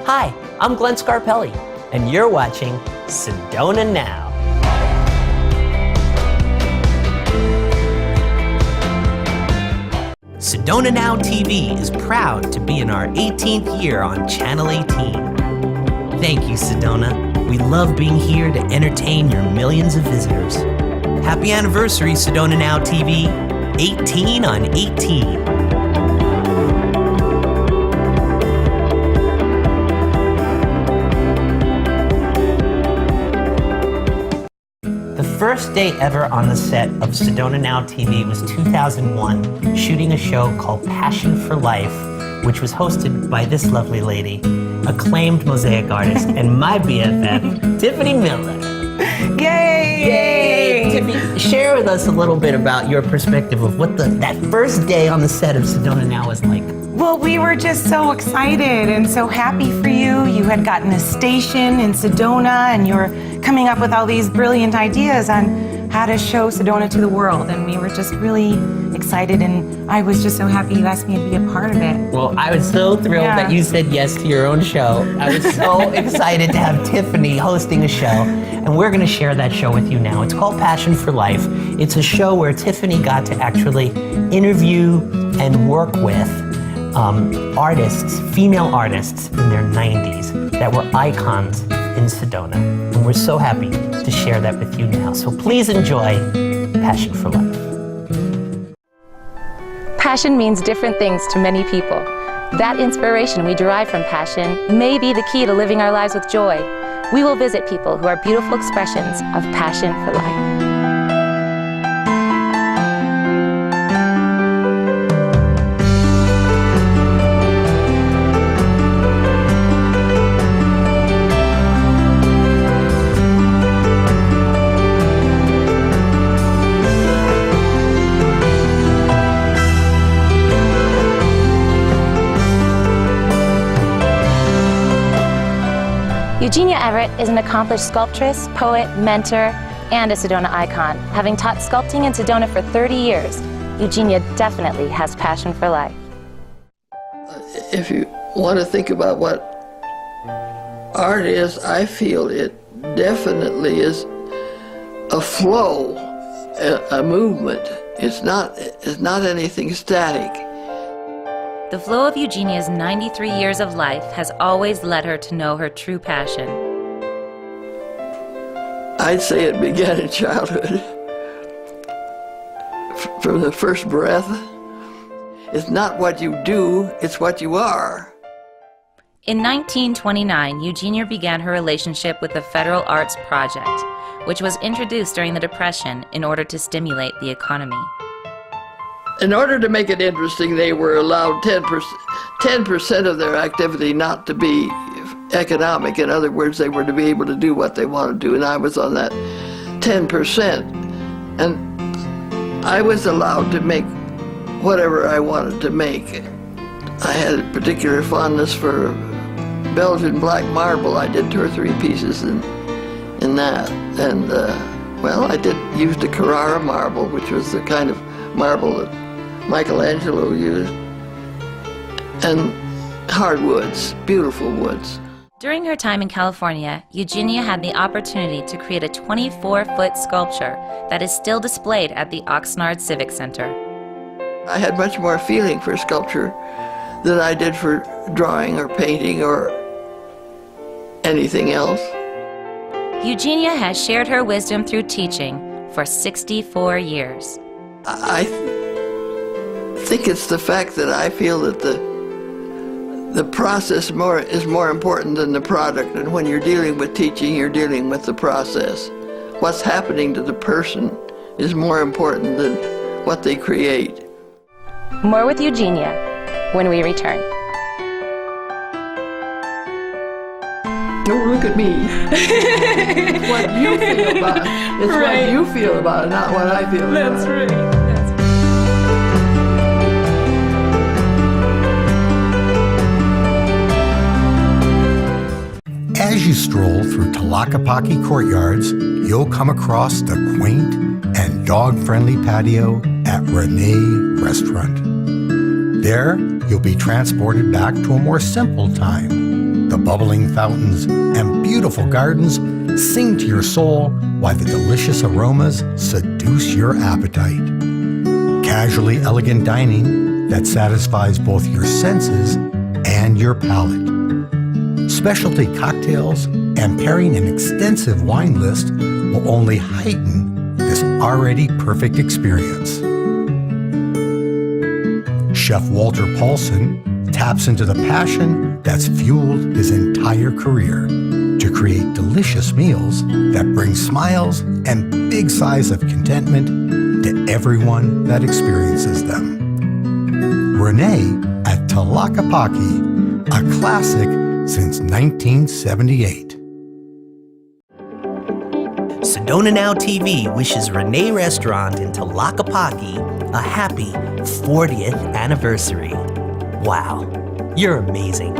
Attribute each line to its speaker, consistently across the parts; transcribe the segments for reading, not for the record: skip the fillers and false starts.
Speaker 1: Hi, I'm Glenn Scarpelli, and you're watching Sedona Now. Sedona Now TV is proud to be in our 18th year on Channel 18. Thank you, Sedona. We love being here to entertain your millions of visitors. Happy anniversary, Sedona Now TV. 18 on 18. The first day ever on the set of Sedona Now TV was 2001, shooting a show called Passion for Life, which was hosted by this lovely lady, acclaimed mosaic artist, and my BFF, Tiffany Miller.
Speaker 2: Yay!
Speaker 1: Yay! Tiffany, share with us a little bit about your perspective of what that first day on the set of Sedona Now was like.
Speaker 2: Well, we were just so excited and so happy for you. You had gotten a station in Sedona and you were coming up with all these brilliant ideas on how to show Sedona to the world. And we were just really excited, and I was just so happy you asked me to be a part of it.
Speaker 1: Well, I was so thrilled that you said yes to your own show. I was so excited to have Tiffany hosting a show, and we're going to share that show with you now. It's called Passion for Life. It's a show where Tiffany got to actually interview and work with artists, female artists in their 90s that were icons in Sedona. And we're so happy to share that with you now. So please enjoy Passion for Life.
Speaker 3: Passion means different things to many people. That inspiration we derive from passion may be the key to living our lives with joy. We will visit people who are beautiful expressions of passion for life. Eugenia Everett is an accomplished sculptress, poet, mentor, and a Sedona icon. Having taught sculpting in Sedona for 30 years, Eugenia definitely has passion for life.
Speaker 4: If you want to think about what art is, I feel it definitely is a flow, a movement. It's not anything static.
Speaker 3: The flow of Eugenia's 93 years of life has always led her to know her true passion.
Speaker 4: I'd say it began in childhood. From the first breath. It's not what you do, it's what you are.
Speaker 3: In 1929, Eugenia began her relationship with the Federal Arts Project, which was introduced during the Depression in order to stimulate the economy.
Speaker 4: In order to make it interesting, they were allowed 10% of their activity not to be economic. In other words, they were to be able to do what they wanted to do, and I was on that 10%. And I was allowed to make whatever I wanted to make. I had a particular fondness for Belgian black marble. I did 2 or 3 pieces in that. And, well, I did use the Carrara marble, which was the kind of marble that Michelangelo used, and hardwoods, beautiful woods.
Speaker 3: During her time in California, Eugenia had the opportunity to create a 24-foot sculpture that is still displayed at the Oxnard Civic Center.
Speaker 4: I had much more feeling for sculpture than I did for drawing or painting or anything else.
Speaker 3: Eugenia has shared her wisdom through teaching for 64 years.
Speaker 4: I think it's the fact that I feel that the process is more important than the product, and when you're dealing with teaching, you're dealing with the process. What's happening to the person is more important than what they create.
Speaker 3: More with Eugenia when we return.
Speaker 4: Don't look at me. It's what you feel about it. It's right. What you feel about it, not what I feel about it.
Speaker 2: That's right.
Speaker 5: As you stroll through Tlaquepaque courtyards, you'll come across the quaint and dog-friendly patio at Renee Restaurant. There, you'll be transported back to a more simple time, The bubbling fountains and beautiful gardens sing to your soul while the delicious aromas seduce your appetite. Casually elegant dining that satisfies both your senses and your palate. Specialty cocktails and pairing an extensive wine list will only heighten this already perfect experience. Chef Walter Paulson taps into the passion that's fueled his entire career to create delicious meals that bring smiles and big sighs of contentment to everyone that experiences them. Renee at Tlaquepaque, a classic since 1978.
Speaker 1: Sedona Now TV wishes Renee Restaurant in Tlaquepaque a happy 40th anniversary. Wow, you're amazing.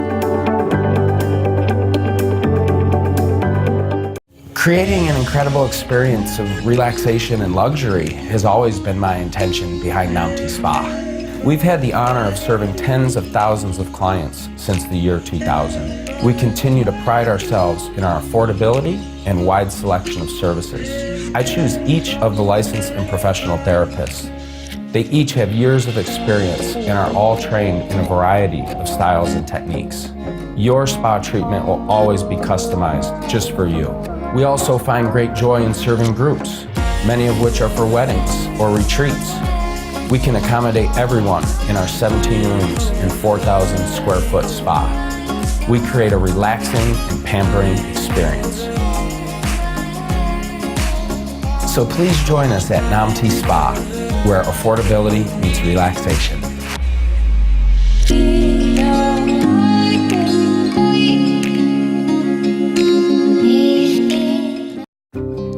Speaker 6: Creating an incredible experience of relaxation and luxury has always been my intention behind Now TV Spa. We've had the honor of serving tens of thousands of clients since the year 2000. We continue to pride ourselves in our affordability and wide selection of services. I choose each of the licensed and professional therapists. They each have years of experience and are all trained in a variety of styles and techniques. Your spa treatment will always be customized just for you. We also find great joy in serving groups, many of which are for weddings or retreats. We can accommodate everyone in our 17 rooms and 4,000 square foot spa. We create a relaxing and pampering experience. So please join us at Now TV Spa, where affordability meets relaxation.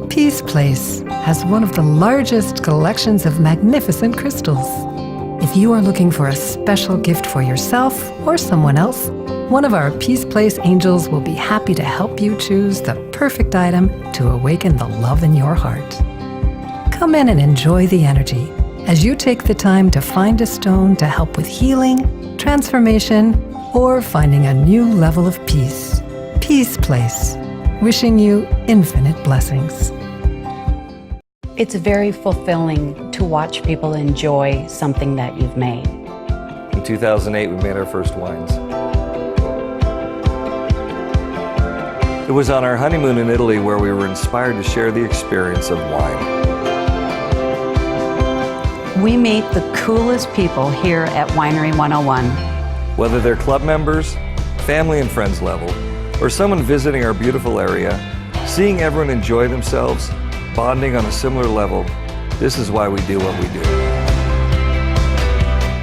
Speaker 7: Peace Place has one of the largest collections of magnificent crystals. If you are looking for a special gift for yourself or someone else, one of our Peace Place angels will be happy to help you choose the perfect item to awaken the love in your heart. Come in and enjoy the energy as you take the time to find a stone to help with healing, transformation, or finding a new level of peace. Peace Place, wishing you infinite blessings.
Speaker 8: It's very fulfilling to watch people enjoy something that you've made.
Speaker 9: In 2008, we made our first wines. It was on our honeymoon in Italy where we were inspired to share the experience of wine.
Speaker 8: We meet the coolest people here at Winery 101.
Speaker 9: Whether they're club members, family and friends level, or someone visiting our beautiful area, seeing everyone enjoy themselves, bonding on a similar level, this is why we do what we do.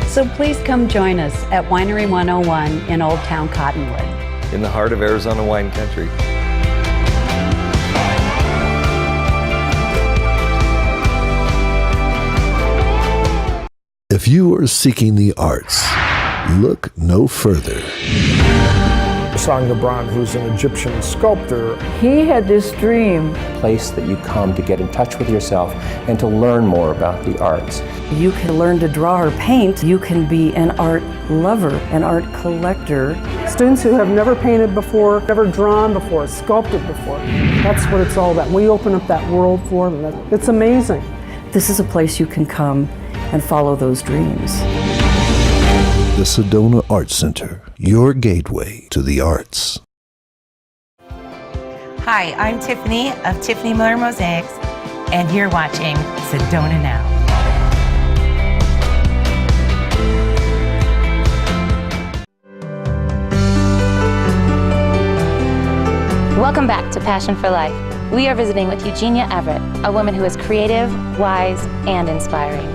Speaker 8: So please come join us at Winery 101 in Old Town Cottonwood.
Speaker 9: In the heart of Arizona wine country.
Speaker 10: If you are seeking the arts, look no further.
Speaker 11: Sang Gabran, who's an Egyptian sculptor.
Speaker 12: He had this dream.
Speaker 13: A place that you come to get in touch with yourself and to learn more about the arts.
Speaker 12: You can learn to draw or paint. You can be an art lover, an art collector.
Speaker 11: Students who have never painted before, never drawn before, sculpted before. That's what it's all about. We open up that world for them. It's amazing.
Speaker 12: This is a place you can come and follow those dreams.
Speaker 10: The Sedona Art Center, your gateway to the arts.
Speaker 2: Hi, I'm Tiffany of Tiffany Miller Mosaics, and you're watching Sedona Now.
Speaker 3: Welcome back to Passion for Life. We are visiting with Eugenia Everett, a woman who is creative, wise, and inspiring.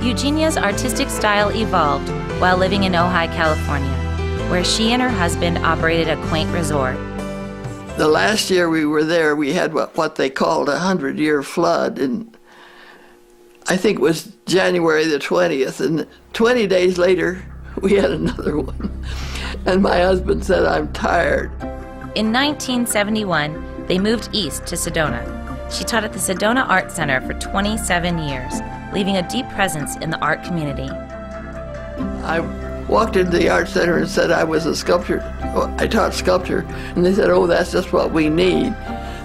Speaker 3: Eugenia's artistic style evolved while living in Ojai, California, where she and her husband operated a quaint resort.
Speaker 4: The last year we were there, we had what they called a 100-year flood, and I think it was January the 20th, and 20 days later, we had another one. And my husband said, "I'm tired."
Speaker 3: In 1971, they moved east to Sedona. She taught at the Sedona Art Center for 27 years, leaving a deep presence in the art community.
Speaker 4: I walked into the art center and said I was a sculptor. I taught sculpture, and they said, oh, that's just what we need.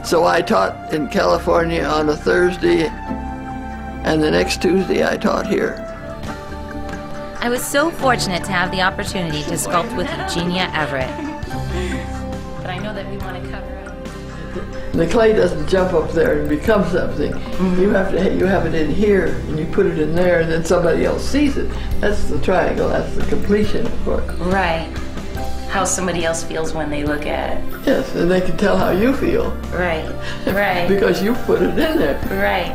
Speaker 4: So I taught in California on a Thursday, and the next Tuesday I taught here.
Speaker 3: I was so fortunate to have the opportunity to sculpt with Eugenia Everett. But I know that we want to cover up.
Speaker 4: The clay doesn't jump up there and become something. You have it in here, and you put it in there, and then somebody else sees it. That's the triangle. That's the completion, of course.
Speaker 3: Right. How somebody else feels when they look at it.
Speaker 4: Yes, and they can tell how you feel.
Speaker 3: Right. Right.
Speaker 4: Because you put it in there.
Speaker 3: Right.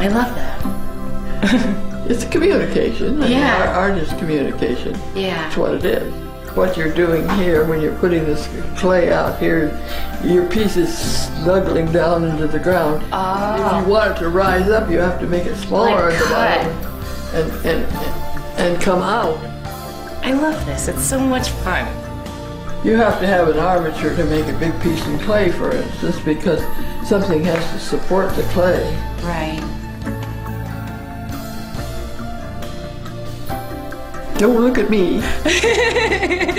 Speaker 3: I love that.
Speaker 4: It's communication.
Speaker 3: Yeah.
Speaker 4: Art is communication.
Speaker 3: Yeah.
Speaker 4: That's what it is. What you're doing here, when you're putting this clay out here, your piece is snuggling down into the ground.
Speaker 3: Oh.
Speaker 4: If you want it to rise up, you have to make it smaller at the bottom and come out.
Speaker 3: I love this. It's so much fun.
Speaker 4: You have to have an armature to make a big piece of clay, for instance, because something has to support the clay.
Speaker 3: Right.
Speaker 4: Don't look at me.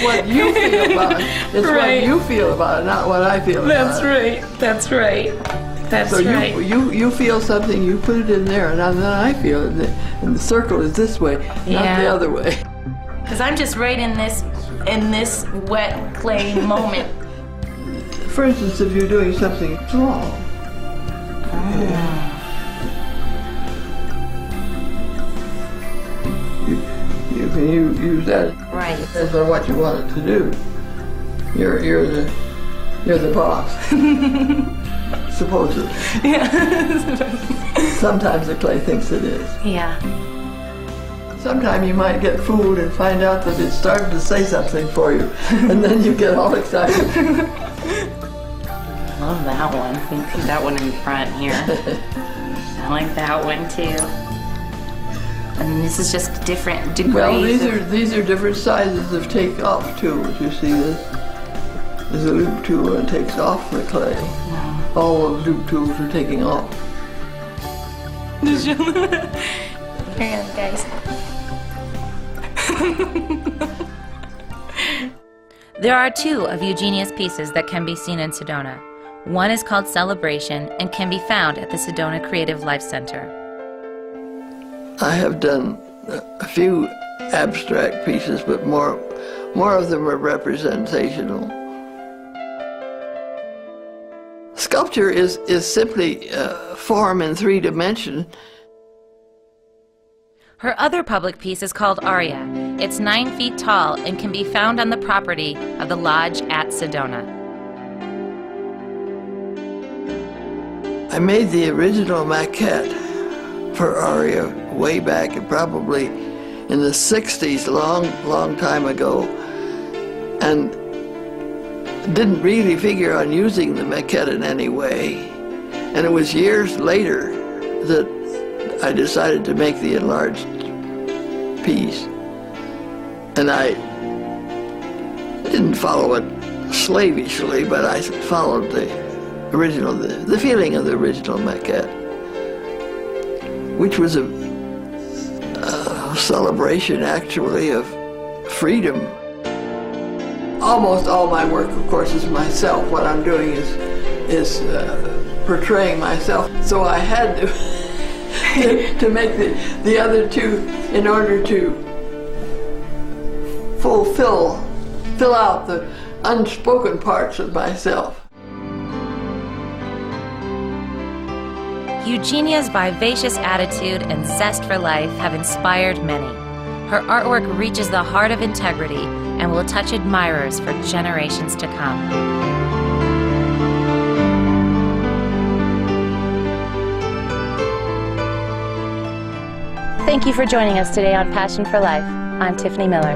Speaker 4: What you feel about it. It's
Speaker 3: Right.
Speaker 4: what you feel about it, not what I feel about it.
Speaker 3: Right. That's right. That's
Speaker 4: So
Speaker 3: right.
Speaker 4: you feel something, you put it in there, and then I feel it, and the circle is this way, not
Speaker 3: Yeah.
Speaker 4: the other way.
Speaker 3: Because I'm just right in this wet clay moment.
Speaker 4: For instance, if you're doing something small, you can use that
Speaker 3: Right.
Speaker 4: as for what you want it to do. You're the boss. Supposedly. Sometimes the clay thinks it is.
Speaker 3: Yeah.
Speaker 4: Sometimes you might get fooled and find out that it's starting to say something for you, and then you get all excited.
Speaker 3: Love that one. We can put that one in front here. I like that one too. And this is just different degrees.
Speaker 4: Well, these are different sizes of take-off tools. You see this? There's a loop tool and it takes off the clay.
Speaker 3: Yeah.
Speaker 4: All those loop tools are taking off.
Speaker 3: Here, guys. There are two of Eugenia's pieces that can be seen in Sedona. One is called Celebration and can be found at the Sedona Creative Life Center.
Speaker 4: I have done a few abstract pieces, but more of them are representational. Sculpture is simply form in 3 dimensions.
Speaker 3: Her other public piece is called Aria. It's 9 feet tall and can be found on the property of the Lodge at Sedona.
Speaker 4: I made the original maquette for Aria way back, probably in the 60s, long time ago, and didn't really figure on using the maquette in any way. And it was years later that I decided to make the enlarged piece. And I didn't follow it slavishly, but I followed the original, the feeling of the original maquette, which was a celebration, actually, of freedom. Almost all my work, of course, is myself. What I'm doing is portraying myself. So I had to make the other two in order to fill out the unspoken parts of myself.
Speaker 3: Eugenia's vivacious attitude and zest for life have inspired many. Her artwork reaches the heart of integrity and will touch admirers for generations to come. Thank you for joining us today on Passion for Life. I'm Tiffany Miller.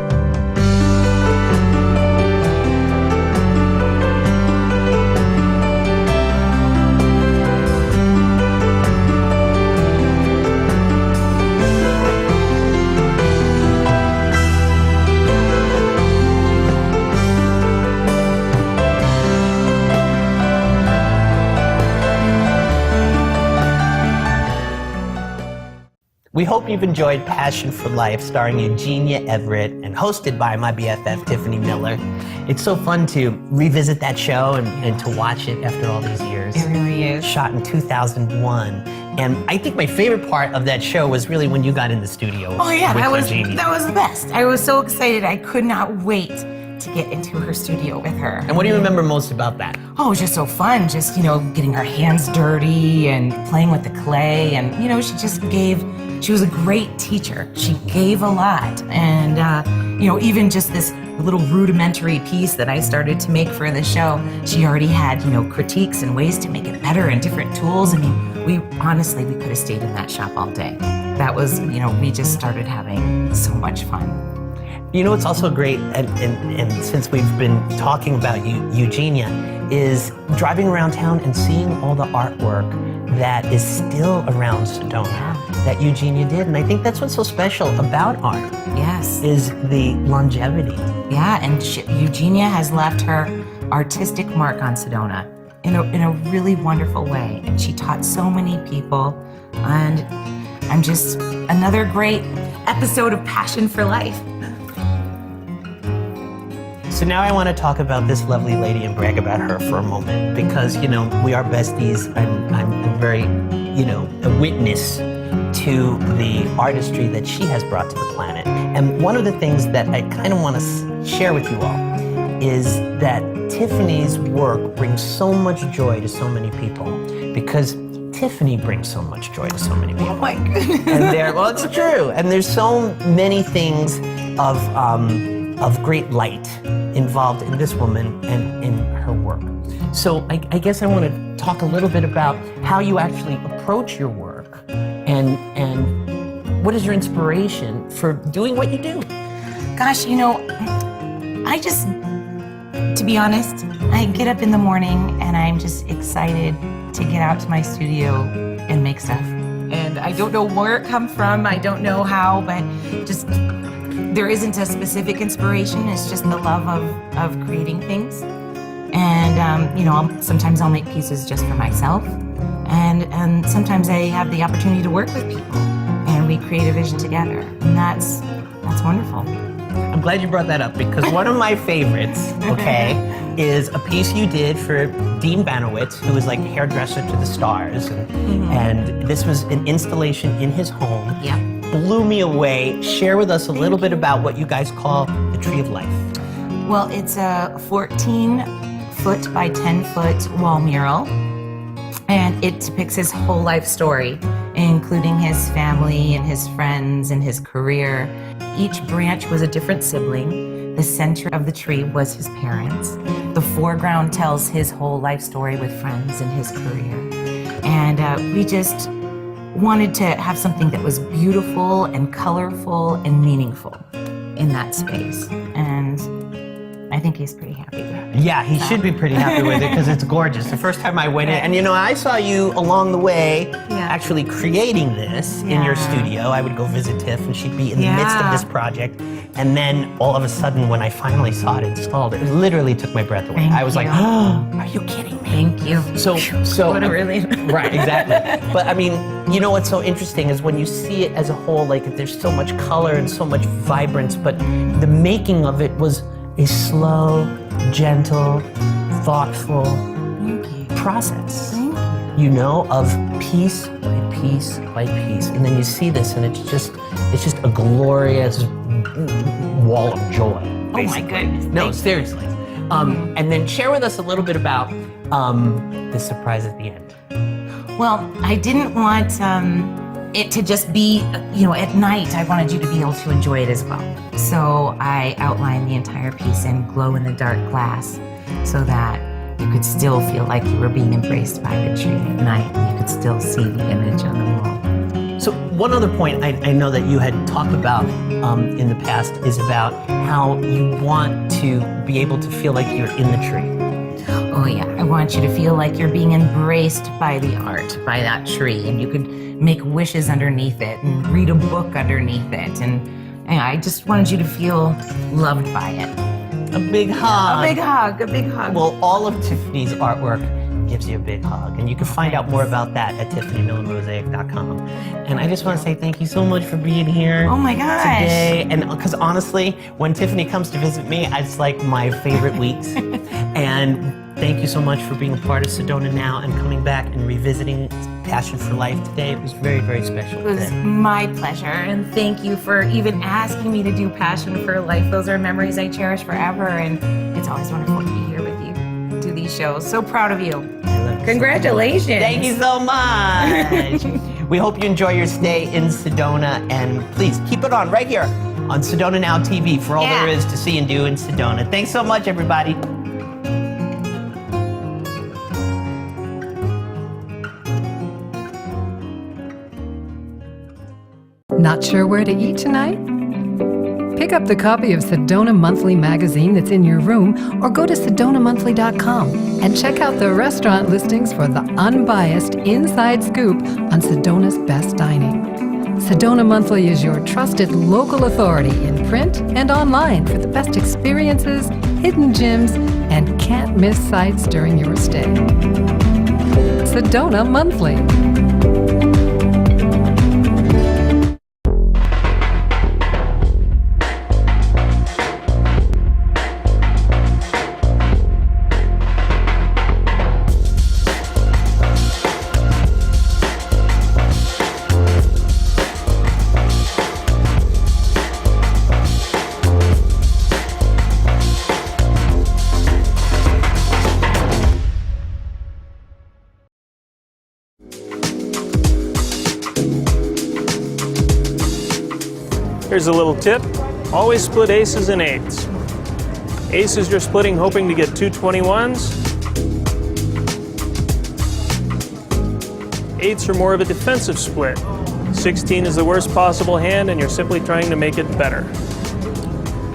Speaker 1: We hope you've enjoyed Passion for Life, starring Eugenia Everett and hosted by my BFF, Tiffany Miller. It's so fun to revisit that show and to watch it after all these years.
Speaker 2: It really is.
Speaker 1: Shot in 2001. And I think my favorite part of that show was really when you got in the studio
Speaker 2: Oh yeah,
Speaker 1: with
Speaker 2: that
Speaker 1: Eugenia.
Speaker 2: was the best. I was so excited. I could not wait to get into her studio with her.
Speaker 1: And what do you remember most about that?
Speaker 2: Oh, it was just so fun. Just, getting her hands dirty and playing with the clay. And, she was a great teacher. She gave a lot. And, even just this little rudimentary piece that I started to make for the show, she already had, critiques and ways to make it better and different tools. I mean, we could have stayed in that shop all day. That was, we just started having so much fun.
Speaker 1: It's also great, and since we've been talking about Eugenia, is driving around town and seeing all the artwork that is still around Sedona that Eugenia did. And I think that's what's so special about art.
Speaker 2: Yes.
Speaker 1: Is the longevity.
Speaker 2: Yeah, and Eugenia has left her artistic mark on Sedona in a really wonderful way. And she taught so many people. And I'm just another great episode of Passion for Life.
Speaker 1: So now I want to talk about this lovely lady and brag about her for a moment because, we are besties. I'm very, a witness to the artistry that she has brought to the planet. And one of the things that I kind of want to share with you all is that Tiffany's work brings so much joy to so many people because Tiffany brings so much joy to so many people.
Speaker 2: Oh my goodness.
Speaker 1: And well, it's true. And there's so many things of great light involved in this woman and in her work. So I guess I want to talk a little bit about how you actually approach your work and what is your inspiration for doing what you do?
Speaker 2: Gosh, to be honest, I get up in the morning and I'm just excited to get out to my studio and make stuff. And I don't know where it comes from, I don't know how, but just there isn't a specific inspiration. It's just the love of creating things. And, sometimes I'll make pieces just for myself. And sometimes I have the opportunity to work with people and we create a vision together. And that's wonderful.
Speaker 1: I'm glad you brought that up because one of my favorites, is a piece you did for Dean Banowitz, who was like hairdresser to the stars. And this was an installation in his home.
Speaker 2: Yeah.
Speaker 1: Blew me away. Share with us a little bit about what you guys call the Tree of Life.
Speaker 2: Well, it's a 14-foot by 10-foot wall mural, and it depicts his whole life story, including his family and his friends and his career. Each branch was a different sibling. The center of the tree was his parents. The foreground tells his whole life story with friends and his career. And we just wanted to have something that was beautiful and colorful and meaningful in that space. And I think he's pretty happy with it.
Speaker 1: Yeah, he should be pretty happy with it because it's gorgeous. The first time I went in, and I saw you along the way actually creating this in your studio. I would go visit Tiff and she'd be in the midst of this project. And then all of a sudden when I finally saw it installed, it literally took my breath away. I was like, oh, are you kidding me?
Speaker 2: Thank you.
Speaker 1: So
Speaker 2: what a relief.
Speaker 1: Right, exactly. But I mean, what's so interesting is when you see it as a whole, like there's so much color and so much vibrance, but the making of it was a slow, gentle, thoughtful process, of piece by piece by piece. And then you see this and it's just a glorious wall of joy. Basically.
Speaker 2: Oh my goodness.
Speaker 1: No, seriously. And then share with us a little bit about the surprise at the end.
Speaker 2: Well, I didn't want it to just be, at night. I wanted you to be able to enjoy it as well. So I outlined the entire piece in glow-in-the-dark glass so that you could still feel like you were being embraced by the tree at night and you could still see the image on the wall.
Speaker 1: So one other point I know that you had talked about in the past is about how you want to be able to feel like you're in the tree.
Speaker 2: Oh yeah, I want you to feel like you're being embraced by the art, by that tree, and you could make wishes underneath it and read a book underneath it. And I just wanted you to feel loved by it.
Speaker 1: A big hug.
Speaker 2: A big hug, a big hug.
Speaker 1: Well, all of Tiffany's artwork gives you a big hug. And you can find out more about that at TiffanyMillenMosaic.com. And I just want to say thank you so much for being here
Speaker 2: Oh my gosh.
Speaker 1: today. And because honestly, when Tiffany comes to visit me, it's like my favorite weeks. And thank you so much for being a part of Sedona Now and coming back and revisiting Passion for Life today. It was very, very special.
Speaker 2: It was my pleasure, and thank you for even asking me to do Passion for Life. Those are memories I cherish forever, and it's always wonderful to be here with you, do these shows. So proud of you. Congratulations.
Speaker 1: Thank you so much. We hope you enjoy your stay in Sedona, and please keep it on right here on Sedona Now TV for all there is to see and do in Sedona. Thanks so much, everybody.
Speaker 7: Not sure where to eat tonight? Pick up the copy of Sedona Monthly magazine that's in your room, or go to SedonaMonthly.com and check out the restaurant listings for the unbiased inside scoop on Sedona's best dining. Sedona Monthly is your trusted local authority in print and online for the best experiences, hidden gems, and can't-miss sights during your stay. Sedona Monthly.
Speaker 14: Here's a little tip. Always split aces and eights. Aces you're splitting hoping to get two 21s. Eights are more of a defensive split. 16 is the worst possible hand and you're simply trying to make it better.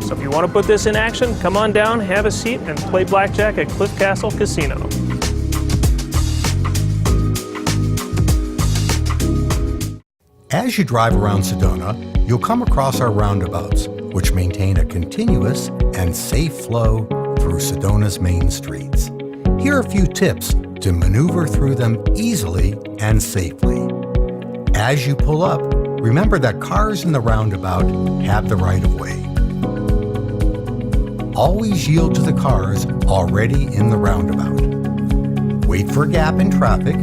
Speaker 14: So if you want to put this in action, come on down, have a seat, and play blackjack at Cliff Castle Casino.
Speaker 5: As you drive around Sedona, you'll come across our roundabouts, which maintain a continuous and safe flow through Sedona's main streets. Here are a few tips to maneuver through them easily and safely. As you pull up, remember that cars in the roundabout have the right of way. Always yield to the cars already in the roundabout. Wait for a gap in traffic,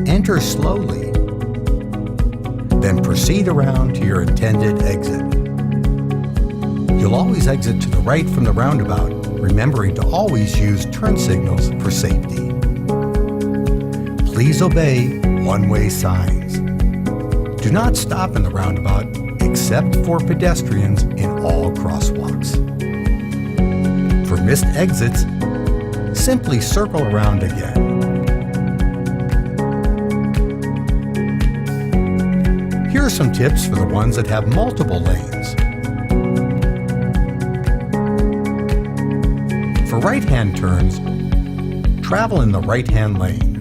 Speaker 5: enter slowly, then proceed around to your intended exit. You'll always exit to the right from the roundabout, remembering to always use turn signals for safety. Please obey one-way signs. Do not stop in the roundabout except for pedestrians in all crosswalks. For missed exits, simply circle around again. Here are some tips for the ones that have multiple lanes. For right-hand turns, travel in the right-hand lane.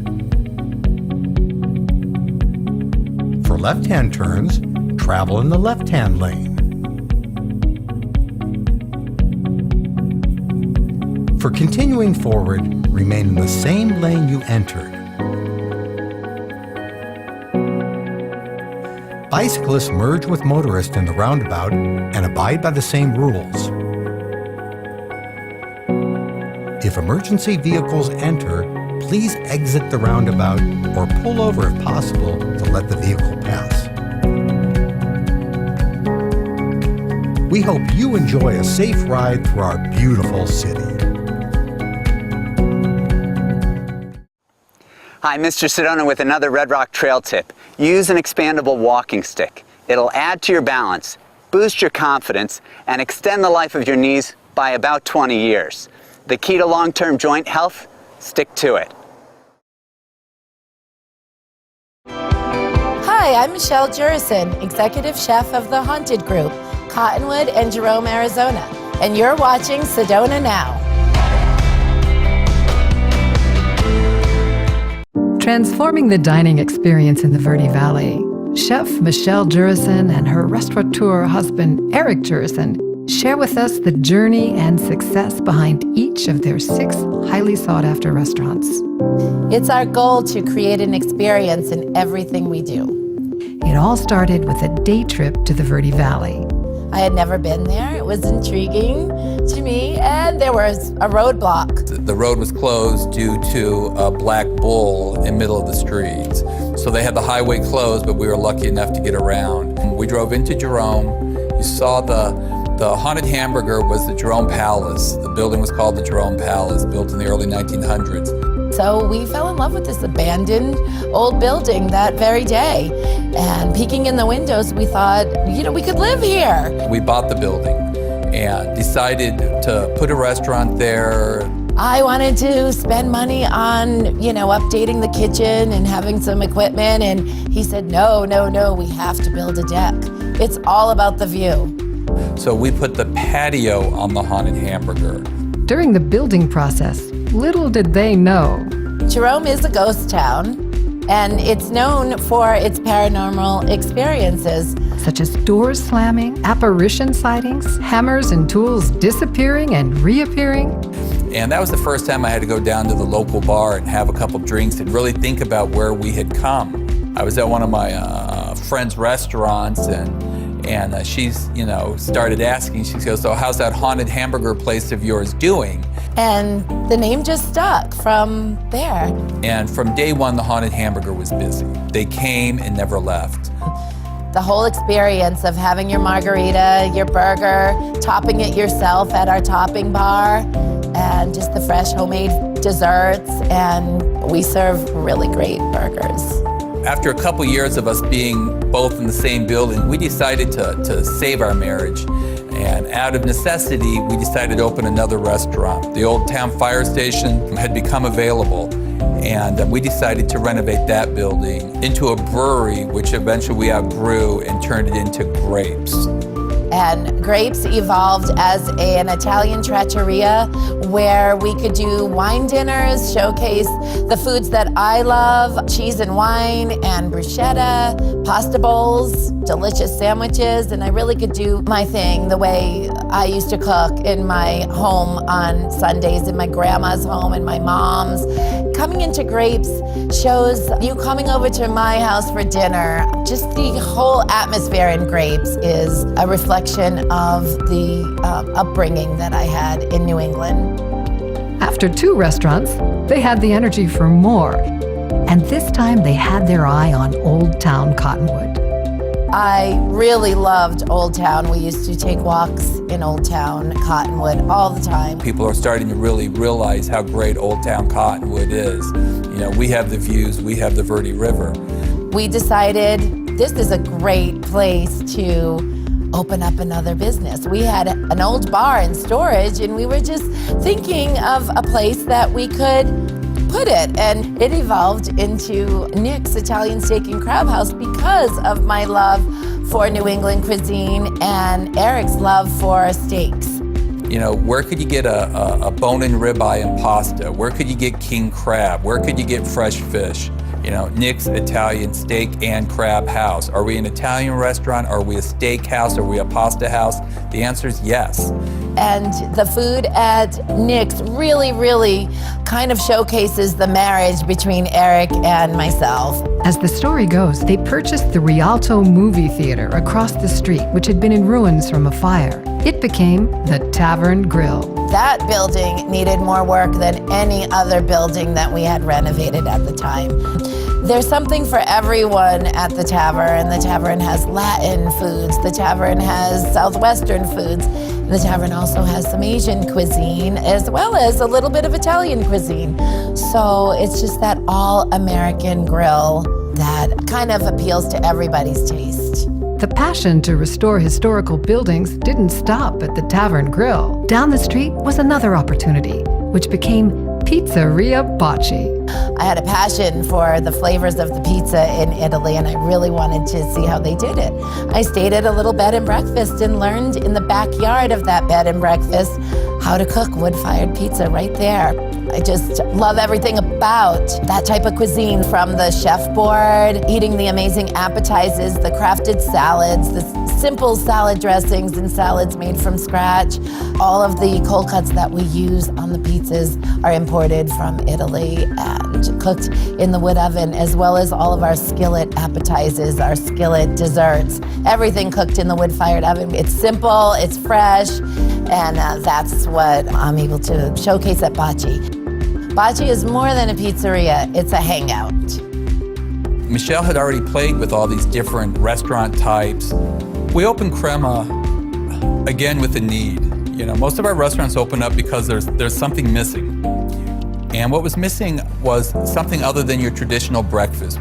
Speaker 5: For left-hand turns, travel in the left-hand lane. For continuing forward, remain in the same lane you entered. Bicyclists merge with motorists in the roundabout and abide by the same rules. If emergency vehicles enter, please exit the roundabout or pull over if possible to let the vehicle pass. We hope you enjoy a safe ride through our beautiful city.
Speaker 15: Hi, Mr. Sedona with another Red Rock Trail tip. Use an expandable walking stick. It'll add to your balance, boost your confidence, and extend the life of your knees by about 20 years. The key to long-term joint health? Stick to it.
Speaker 16: Hi, I'm Michelle Jurison, Executive Chef of the Haunted Group, Cottonwood and Jerome, Arizona, and you're watching Sedona Now.
Speaker 7: Transforming the dining experience in the Verde Valley, Chef Michelle Jurison and her restaurateur husband, Eric Jurison, share with us the journey and success behind each of their 6 highly sought-after restaurants.
Speaker 16: It's our goal to create an experience in everything we do.
Speaker 7: It all started with a day trip to the Verde Valley.
Speaker 16: I had never been there. It was intriguing to me, and there was a roadblock.
Speaker 17: The road was closed due to a black bull in the middle of the street. So they had the highway closed, but we were lucky enough to get around. We drove into Jerome. You saw the haunted hamburger was the Jerome Palace. The building was called the Jerome Palace, built in the early 1900s.
Speaker 16: So we fell in love with this abandoned old building that very day. And peeking in the windows, we thought, you know, we could live here.
Speaker 17: We bought the building and decided to put a restaurant there.
Speaker 16: I wanted to spend money on, you know, updating the kitchen and having some equipment. And he said, no, we have to build a deck. It's all about the view.
Speaker 17: So we put the patio on the haunted hamburger.
Speaker 7: During the building process, little did they know.
Speaker 16: Jerome is a ghost town, and it's known for its paranormal experiences.
Speaker 7: Such as doors slamming, apparition sightings, hammers and tools disappearing and reappearing.
Speaker 17: And that was the first time I had to go down to the local bar and have a couple drinks and really think about where we had come. I was at one of my friend's restaurants, and she's, you know, started asking. She goes, so how's that haunted hamburger place of yours doing?
Speaker 16: And the name just stuck from there.
Speaker 17: And from day one, the haunted hamburger was busy. They came and never left.
Speaker 16: The whole experience of having your margarita, your burger, topping it yourself at our topping bar, and just the fresh homemade desserts, and we serve really great burgers.
Speaker 17: After a couple years of us being both in the same building, we decided to save our marriage. And out of necessity, we decided to open another restaurant. The old town fire station had become available, and we decided to renovate that building into a brewery, which eventually we outgrew and turned it into Grapes.
Speaker 16: And Grapes evolved as an Italian trattoria where we could do wine dinners, showcase the foods that I love, cheese and wine and bruschetta, pasta bowls, delicious sandwiches, and I really could do my thing the way I used to cook in my home on Sundays, in my grandma's home and my mom's. Coming into Grapes shows you coming over to my house for dinner. Just the whole atmosphere in Grapes is a reflection of the upbringing that I had in New England.
Speaker 7: After 2 restaurants, they had the energy for more. And this time they had their eye on Old Town Cottonwood.
Speaker 16: I really loved Old Town. We used to take walks in Old Town Cottonwood all the time.
Speaker 17: People are starting to really realize how great Old Town Cottonwood is. You know, we have the views, we have the Verde River.
Speaker 16: We decided this is a great place to open up another business. We had an old bar in storage, and we were just thinking of a place that we could put it, and it evolved into Nick's Italian Steak and Crab House because of my love for New England cuisine and Eric's love for steaks.
Speaker 17: You know, where could you get a bone-in ribeye and pasta? Where could you get king crab? Where could you get fresh fish? You know, Nick's Italian Steak and Crab House. Are we an Italian restaurant? Are we a steak house? Are we a pasta house? The answer is yes.
Speaker 16: And the food at Nick's really kind of showcases the marriage between Eric and myself.
Speaker 7: As the story goes, they purchased the Rialto movie theater across the street, which had been in ruins from a fire. It became the Tavern Grill.
Speaker 16: That building needed more work than any other building that we had renovated at the time. There's something for everyone at the tavern. The tavern has Latin foods. The tavern has Southwestern foods. The tavern also has some Asian cuisine, as well as a little bit of Italian cuisine. So it's just that all-American grill that kind of appeals to everybody's taste.
Speaker 7: The passion to restore historical buildings didn't stop at the Tavern Grill. Down the street was another opportunity, which became Pizzeria Bocce.
Speaker 16: I had a passion for the flavors of the pizza in Italy, and I really wanted to see how they did it. I stayed at a little bed and breakfast and learned in the backyard of that bed and breakfast how to cook wood-fired pizza right there. I just love everything about that type of cuisine, from the chef board, eating the amazing appetizers, the crafted salads, the simple salad dressings and salads made from scratch. All of the cold cuts that we use on the pizzas are imported from Italy and cooked in the wood oven, as well as all of our skillet appetizers, our skillet desserts, everything cooked in the wood-fired oven. It's simple, it's fresh, and that's what I'm able to showcase at Baci. Baci is more than a pizzeria, it's a hangout.
Speaker 17: Michelle had already played with all these different restaurant types. We opened Crema again with a need. You know, most of our restaurants open up because there's something missing. And what was missing was something other than your traditional breakfast.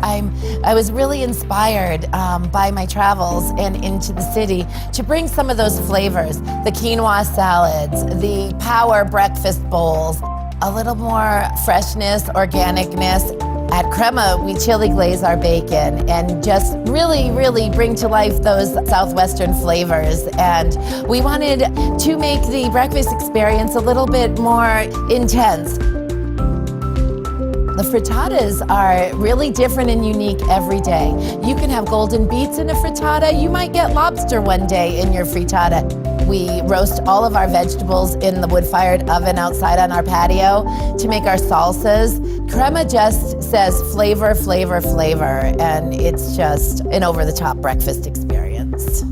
Speaker 16: I was really inspired by my travels and into the city to bring some of those flavors, the quinoa salads, the power breakfast bowls, a little more freshness, organicness. At Crema, we chili glaze our bacon and just really, really bring to life those Southwestern flavors. And we wanted to make the breakfast experience a little bit more intense. The frittatas are really different and unique every day. You can have golden beets in a frittata. You might get lobster one day in your frittata. We roast all of our vegetables in the wood-fired oven outside on our patio to make our salsas. Crema just says flavor, flavor, flavor, and it's just an over-the-top breakfast experience.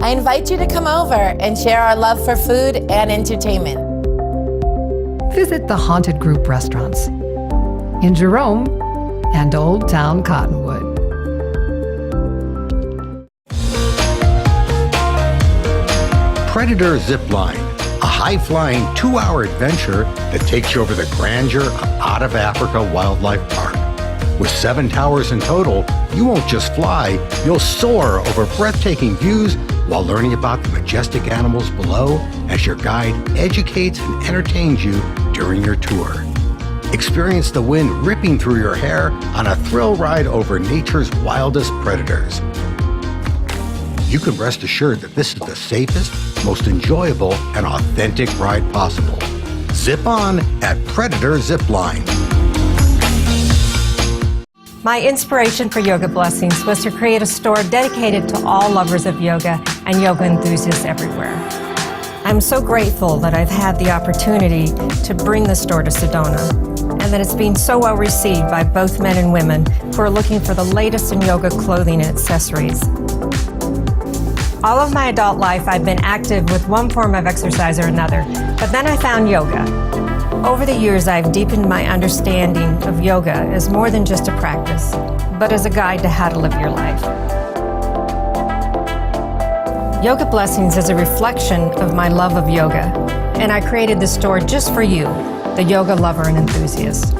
Speaker 16: I invite you to come over and share our love for food and entertainment.
Speaker 7: Visit the Haunted Group restaurants in Jerome and Old Town Cottonwood.
Speaker 5: Predator Zipline, a high-flying 2-hour adventure that takes you over the grandeur of Out of Africa Wildlife Park. With 7 towers in total, you won't just fly, you'll soar over breathtaking views while learning about the majestic animals below as your guide educates and entertains you during your tour. Experience the wind ripping through your hair on a thrill ride over nature's wildest predators. You can rest assured that this is the safest, most enjoyable, and authentic ride possible. Zip on at Predator Zipline.
Speaker 18: My inspiration for Yoga Blessings was to create a store dedicated to all lovers of yoga and yoga enthusiasts everywhere. I'm so grateful that I've had the opportunity to bring the store to Sedona, and that it's been so well received by both men and women who are looking for the latest in yoga clothing and accessories. All of my adult life, I've been active with one form of exercise or another, but then I found yoga. Over the years, I've deepened my understanding of yoga as more than just a practice, but as a guide to how to live your life. Yoga Blessings is a reflection of my love of yoga, and I created this store just for you, the yoga lover and enthusiast.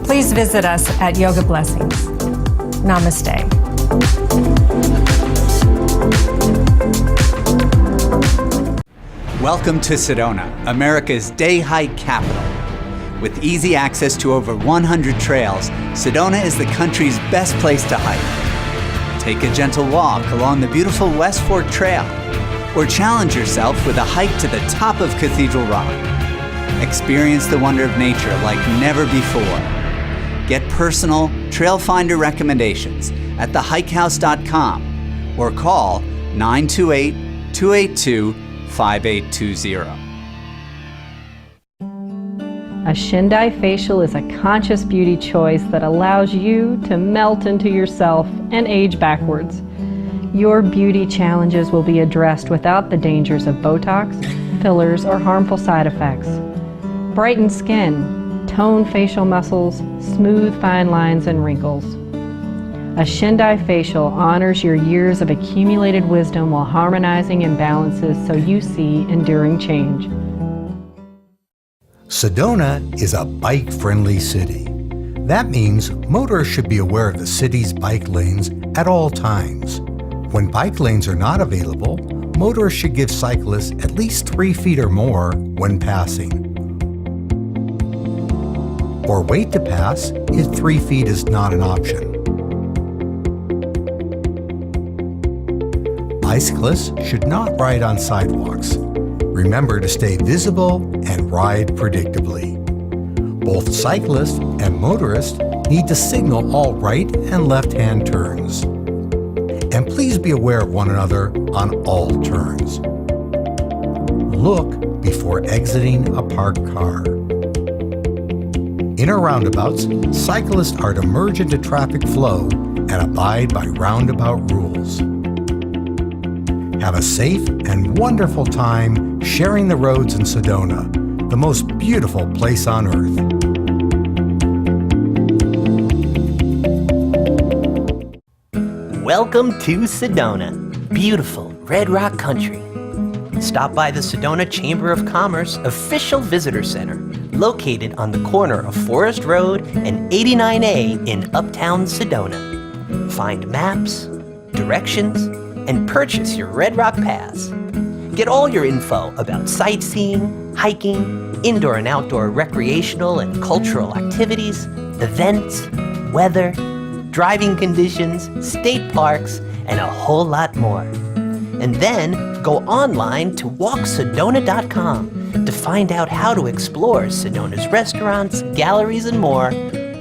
Speaker 18: Please visit us at Yoga Blessings. Namaste.
Speaker 15: Welcome to Sedona, America's day hike capital. With easy access to over 100 trails, Sedona is the country's best place to hike. Take a gentle walk along the beautiful West Fork Trail, or challenge yourself with a hike to the top of Cathedral Rock. Experience the wonder of nature like never before. Get personal Trail Finder recommendations at thehikehouse.com or call 928-282-5820.
Speaker 19: A Shindai facial is a conscious beauty choice that allows you to melt into yourself and age backwards. Your beauty challenges will be addressed without the dangers of Botox, fillers, or harmful side effects. Brighten skin, tone facial muscles, smooth fine lines and wrinkles. A Shindai facial honors your years of accumulated wisdom while harmonizing imbalances so you see enduring change.
Speaker 5: Sedona is a bike-friendly city. That means motorists should be aware of the city's bike lanes at all times. When bike lanes are not available, motorists should give cyclists at least 3 feet or more when passing. Or wait to pass if 3 feet is not an option. Bicyclists should not ride on sidewalks. Remember to stay visible and ride predictably. Both cyclists and motorists need to signal all right and left-hand turns. And please be aware of one another on all turns. Look before exiting a parked car. In our roundabouts, cyclists are to merge into traffic flow and abide by roundabout rules. Have a safe and wonderful time sharing the roads in Sedona, the most beautiful place on earth.
Speaker 1: Welcome to Sedona, beautiful Red Rock country. Stop by the Sedona Chamber of Commerce official visitor center, located on the corner of Forest Road and 89A in Uptown Sedona. Find maps, directions, and purchase your Red Rock Pass. Get all your info about sightseeing, hiking, indoor and outdoor recreational and cultural activities, events, weather, driving conditions, state parks, and a whole lot more. And then go online to walksedona.com to find out how to explore Sedona's restaurants, galleries, and more,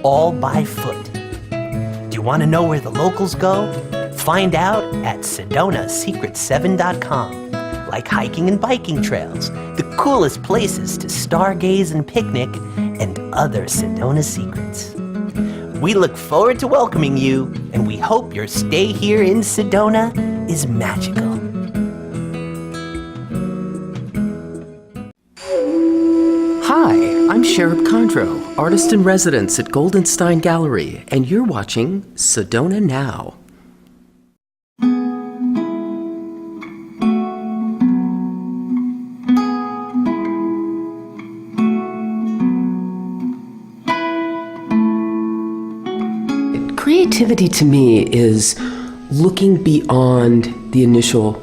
Speaker 1: all by foot. Do you want to know where the locals go? Find out at sedonasecret7.com. Like hiking and biking trails, the coolest places to stargaze and picnic, and other Sedona secrets. We look forward to welcoming you, and we hope your stay here in Sedona is magical.
Speaker 20: Hi, I'm Sherab Condro, artist in residence at Goldenstein Gallery, and you're watching Sedona Now. Creativity to me is looking beyond the initial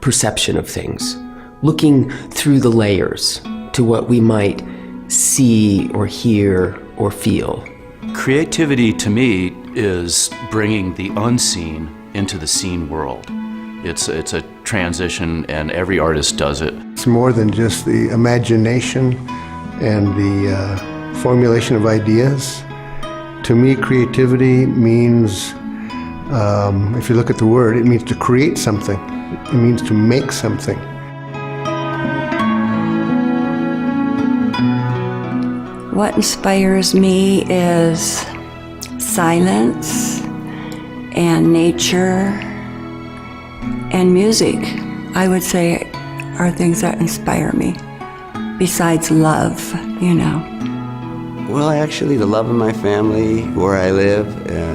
Speaker 20: perception of things, looking through the layers to what we might see or hear or feel.
Speaker 21: Creativity to me is bringing the unseen into the seen world. It's a transition, and every artist does it.
Speaker 22: It's more than just the imagination and the formulation of ideas. To me, creativity means, if you look at the word, it means to create something. It means to make something.
Speaker 23: What inspires me is silence and nature and music, I would say, are things that inspire me, besides love, you know.
Speaker 24: Well, actually, the love of my family, where I live,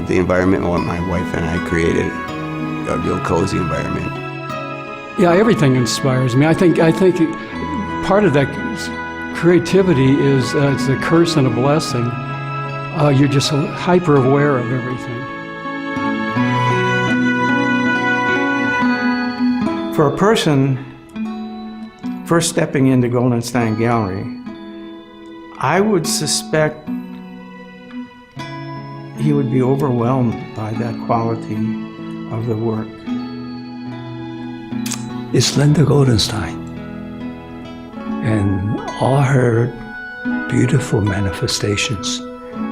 Speaker 24: the environment what my wife and I created, a real cozy environment.
Speaker 25: Yeah, everything inspires me. I think part of that creativity is it's a curse and a blessing. You're just hyper aware of everything.
Speaker 26: For a person first stepping into Goldenstein Gallery, I would suspect he would be overwhelmed by that quality of the work.
Speaker 27: It's Linda Goldenstein and all her beautiful manifestations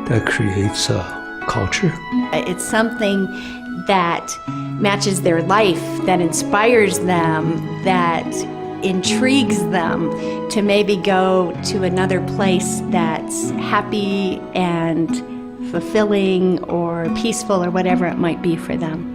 Speaker 27: that creates a culture.
Speaker 28: It's something that matches their life, that inspires them, that intrigues them to maybe go to another place that's happy and fulfilling or peaceful or whatever it might be for them.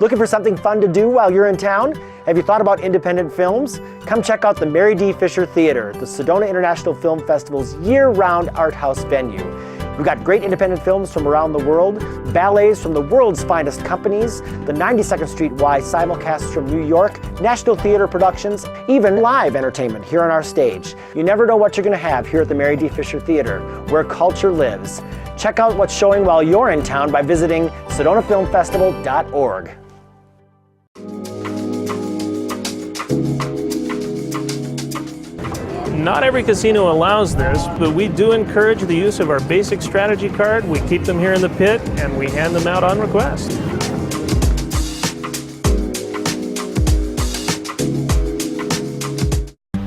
Speaker 29: Looking for something fun to do while you're in town? Have you thought about independent films? Come check out the Mary D. Fisher Theater, the Sedona International Film Festival's year-round art house venue. We've got great independent films from around the world, ballets from the world's finest companies, the 92nd Street Y simulcasts from New York, National Theater productions, even live entertainment here on our stage. You never know what you're going to have here at the Mary D. Fisher Theater, where culture lives. Check out what's showing while you're in town by visiting sedonafilmfestival.org.
Speaker 14: Not every casino allows this, but we do encourage the use of our basic strategy card. We keep them here in the pit, and we hand them out on request.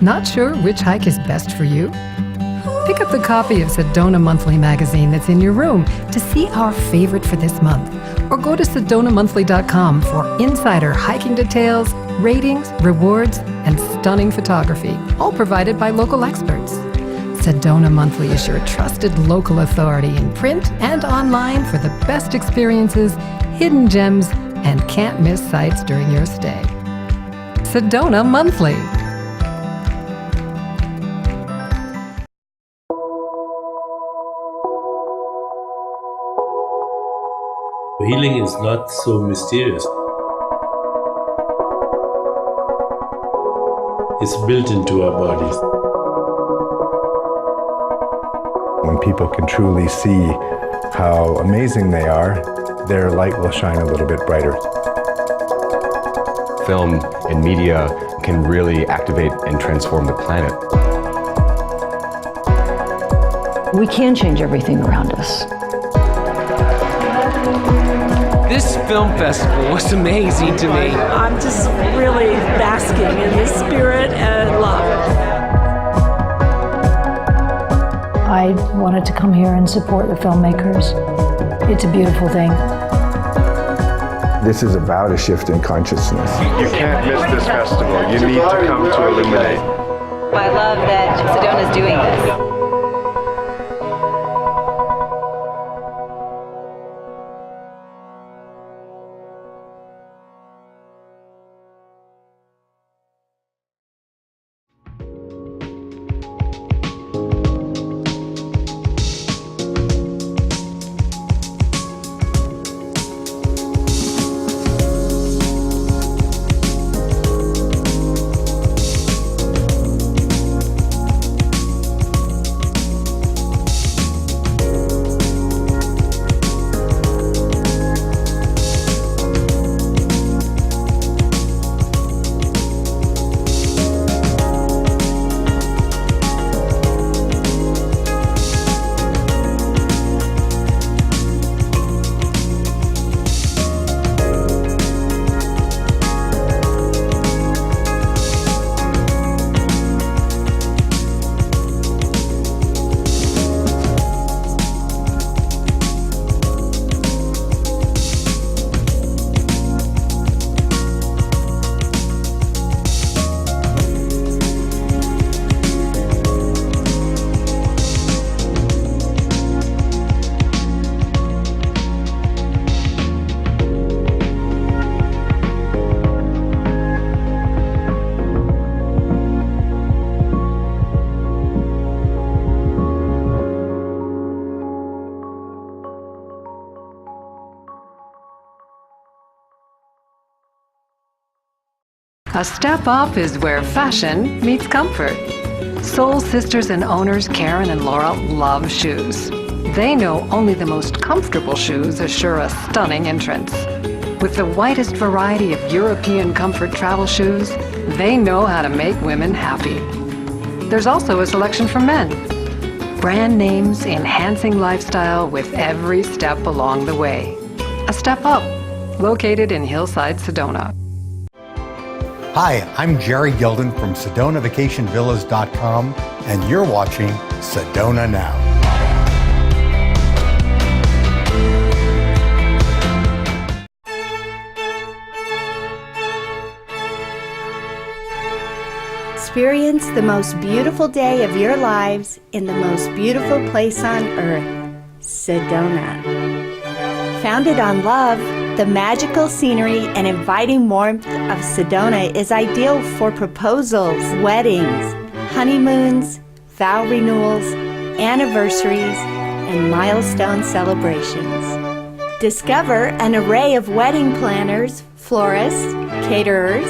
Speaker 7: Not sure which hike is best for you? Pick up the copy of Sedona Monthly magazine that's in your room to see our favorite for this month. Or go to SedonaMonthly.com for insider hiking details, ratings, rewards, and stunning photography, all provided by local experts. Sedona Monthly is your trusted local authority in print and online for the best experiences, hidden gems, and can't-miss sights during your stay. Sedona Monthly.
Speaker 3: Healing is not so mysterious. It's built into our bodies.
Speaker 4: When people can truly see how amazing they are, their light will shine a little bit brighter.
Speaker 6: Film and media can really activate and transform the planet.
Speaker 8: We can change everything around us.
Speaker 9: This film festival was amazing to me.
Speaker 10: I'm just really basking in the spirit and love.
Speaker 11: I wanted to come here and support the filmmakers. It's a beautiful thing.
Speaker 4: This is about a shift in consciousness.
Speaker 12: You can't miss this festival. You need to come to Illuminate.
Speaker 13: I love that Sedona's doing this.
Speaker 7: A step up is where fashion meets comfort. Soul sisters and owners Karen and Laura love shoes. They know only the most comfortable shoes assure a stunning entrance. With the widest variety of European comfort travel shoes, they know how to make women happy. There's also a selection for men. Brand names enhancing lifestyle with every step along the way. A step up, located in Hillside, Sedona.
Speaker 5: Hi, I'm Jerry Gilden from SedonaVacationVillas.com, and you're watching Sedona Now.
Speaker 28: Experience the most beautiful day of your lives in the most beautiful place on earth, Sedona. Founded on love, the magical scenery and inviting warmth of Sedona is ideal for proposals, weddings, honeymoons, vow renewals, anniversaries, and milestone celebrations. Discover an array of wedding planners, florists, caterers,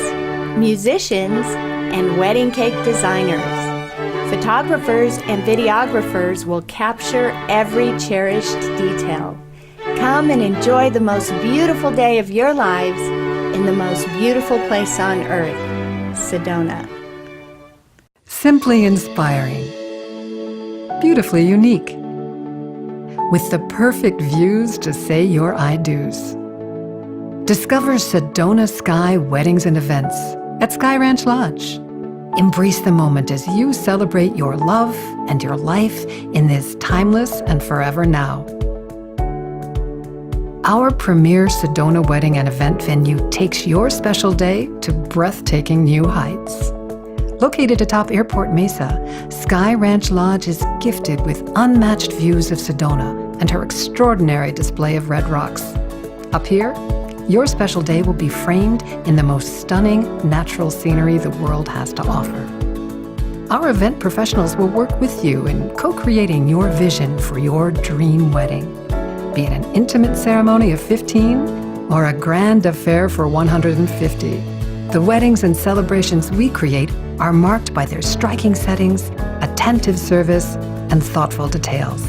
Speaker 28: musicians, and wedding cake designers. Photographers and videographers will capture every cherished detail. Come and enjoy the most beautiful day of your lives in the most beautiful place on earth, Sedona.
Speaker 7: Simply inspiring. Beautifully unique. With the perfect views to say your I do's. Discover Sedona Sky Weddings and Events at Sky Ranch Lodge. Embrace the moment as you celebrate your love and your life in this timeless and forever now. Our premier Sedona wedding and event venue takes your special day to breathtaking new heights. Located atop Airport Mesa, Sky Ranch Lodge is gifted with unmatched views of Sedona and her extraordinary display of red rocks. Up here, your special day will be framed in the most stunning natural scenery the world has to offer. Our event professionals will work with you in co-creating your vision for your dream wedding. Be it an intimate ceremony of 15 or a grand affair for 150. The weddings and celebrations we create are marked by their striking settings, attentive service, and thoughtful details.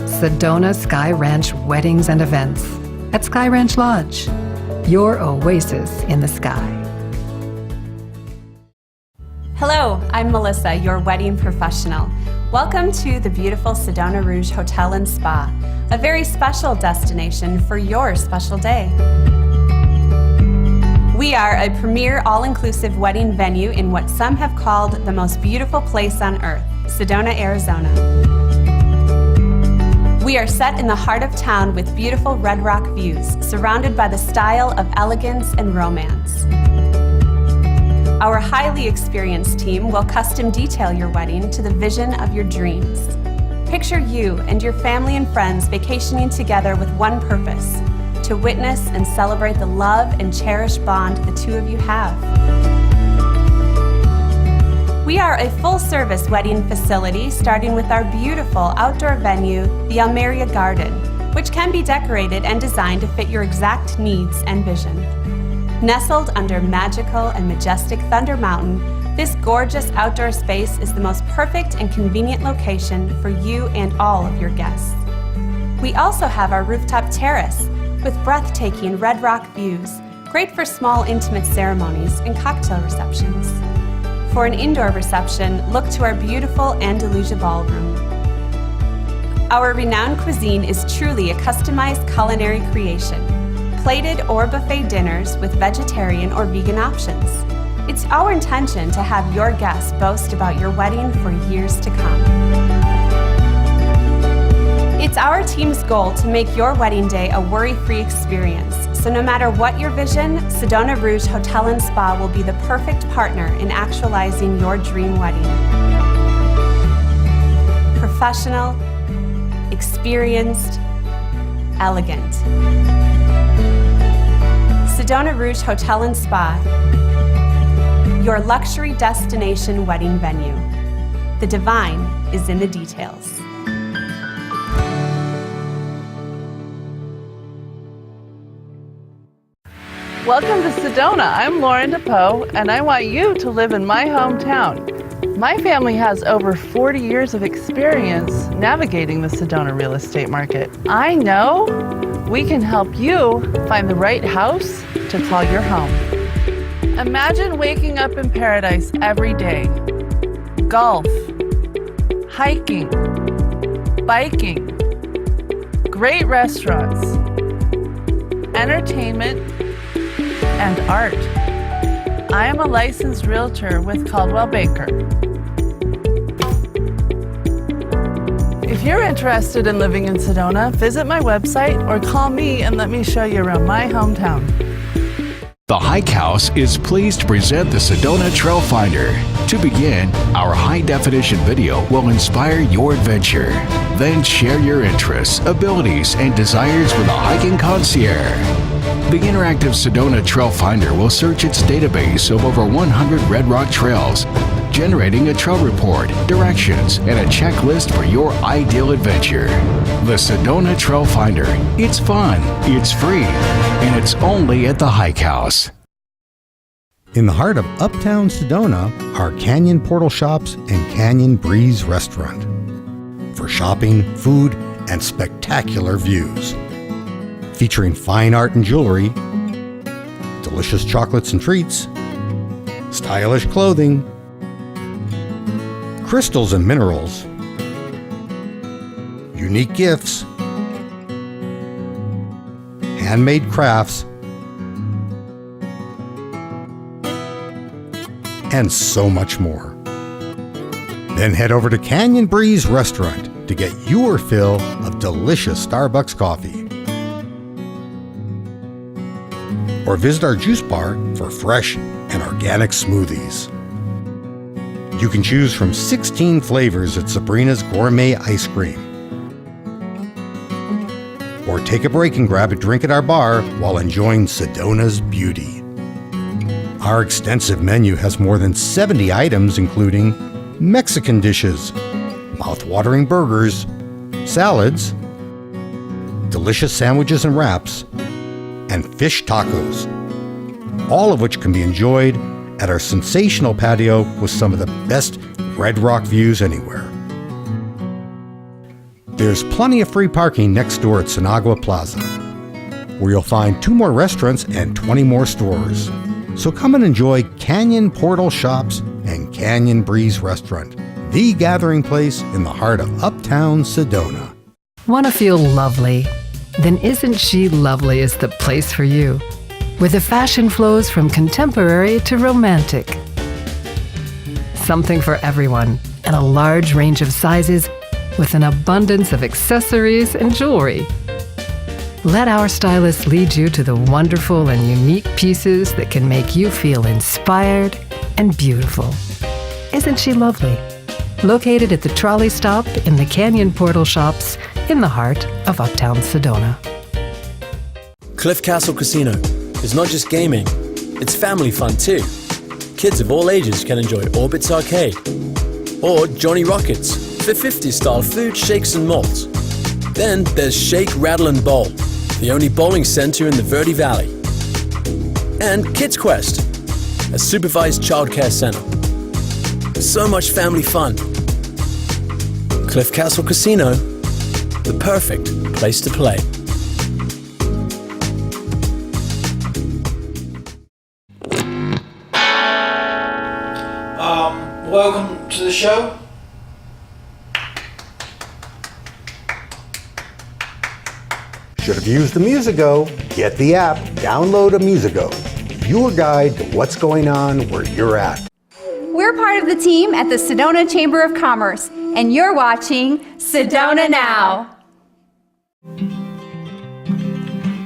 Speaker 7: Sedona Sky Ranch Weddings and Events at Sky Ranch Lodge, your oasis in the sky.
Speaker 1: Hello, I'm Melissa, your wedding professional. Welcome to the beautiful Sedona Rouge Hotel and Spa, a very special destination for your special day. We are a premier all-inclusive wedding venue in what some have called the most beautiful place on earth, Sedona, Arizona. We are set in the heart of town with beautiful red rock views, surrounded by the style of elegance and romance. Our highly experienced team will custom detail your wedding to the vision of your dreams. Picture you and your family and friends vacationing together with one purpose: to witness and celebrate the love and cherished bond the two of you have. We are a full-service wedding facility, starting with our beautiful outdoor venue, the Almeria Garden, which can be decorated and designed to fit your exact needs and vision. Nestled under magical and majestic Thunder Mountain, this gorgeous outdoor space is the most perfect and convenient location for you and all of your guests. We also have our rooftop terrace with breathtaking red rock views, great for small intimate ceremonies and cocktail receptions. For an indoor reception, look to our beautiful Andalusia ballroom. Our renowned cuisine is truly a customized culinary creation. Plated or buffet dinners with vegetarian or vegan options. It's our intention to have your guests boast about your wedding for years to come. It's our team's goal to make your wedding day a worry-free experience. So no matter what your vision, Sedona Rouge Hotel and Spa will be the perfect partner in actualizing your dream wedding. Professional, experienced, elegant. Sedona Rouge Hotel and Spa, your luxury destination wedding venue. The divine is in the details.
Speaker 2: Welcome to Sedona. I'm Lauren DePoe, and I want you to live in my hometown. My family has over 40 years of experience navigating the Sedona real estate market. I know we can help you find the right house to call your home. Imagine waking up in paradise every day. Golf, hiking, biking, great restaurants, entertainment, and art. I am a licensed realtor with Caldwell Banker. If you're interested in living in Sedona, visit my website or call me and let me show you around my hometown.
Speaker 15: The Hike House is pleased to present the Sedona Trail Finder. To begin, our high-definition video will inspire your adventure. Then share your interests, abilities, and desires with a hiking concierge. The interactive Sedona Trail Finder will search its database of over 100 red rock trails, generating a trail report, directions, and a checklist for your ideal adventure. The Sedona Trail Finder. It's fun, it's free, and it's only at the Hike House.
Speaker 5: In the heart of uptown Sedona are Canyon Portal Shops and Canyon Breeze Restaurant. For shopping, food, and spectacular views. Featuring fine art and jewelry, delicious chocolates and treats, stylish clothing, crystals and minerals, unique gifts, handmade crafts, and so much more. Then head over to Canyon Breeze Restaurant to get your fill of delicious Starbucks coffee. Or visit our juice bar for fresh and organic smoothies. You can choose from 16 flavors at Sabrina's Gourmet Ice Cream. Or take a break and grab a drink at our bar while enjoying Sedona's beauty. Our extensive menu has more than 70 items, including Mexican dishes, mouth-watering burgers, salads, delicious sandwiches and wraps, and fish tacos, all of which can be enjoyed at our sensational patio with some of the best Red Rock views anywhere. There's plenty of free parking next door at Sinagua Plaza, where you'll find 2 more restaurants and 20 more stores. So come and enjoy Canyon Portal Shops and Canyon Breeze Restaurant, the gathering place in the heart of Uptown Sedona.
Speaker 7: Want to feel lovely? Then Isn't She Lovely is the place for you, where the fashion flows from contemporary to romantic. Something for everyone, and a large range of sizes with an abundance of accessories and jewelry. Let our stylists lead you to the wonderful and unique pieces that can make you feel inspired and beautiful. Isn't she lovely? Located at the trolley stop in the Canyon Portal Shops in the heart of Uptown Sedona.
Speaker 16: Cliff Castle Casino is not just gaming, it's family fun too. Kids of all ages can enjoy Orbit's Arcade or Johnny Rockets for 50s style food, shakes and malts. Then there's Shake, Rattle and Bowl, the only bowling center in the Verde Valley. And Kids Quest, a supervised childcare center. So much family fun. Cliff Castle Casino, the perfect place to play.
Speaker 17: Welcome to the show.
Speaker 5: Should have used the Musigo. Get the app, download a Musigo. Your guide to what's going on where you're at.
Speaker 18: We're part of the team at the Sedona Chamber of Commerce, and you're watching Sedona Now.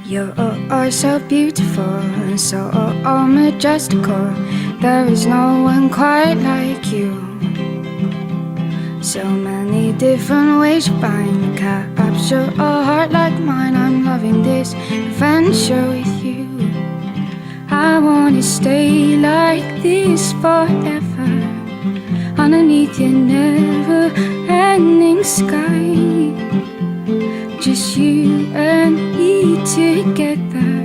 Speaker 19: You are so beautiful and so majestical. There is no one quite like you. So many different ways you find capture a heart like mine. I'm loving this adventure with you. I wanna stay like this forever, underneath your never-ending sky. Just you and me together.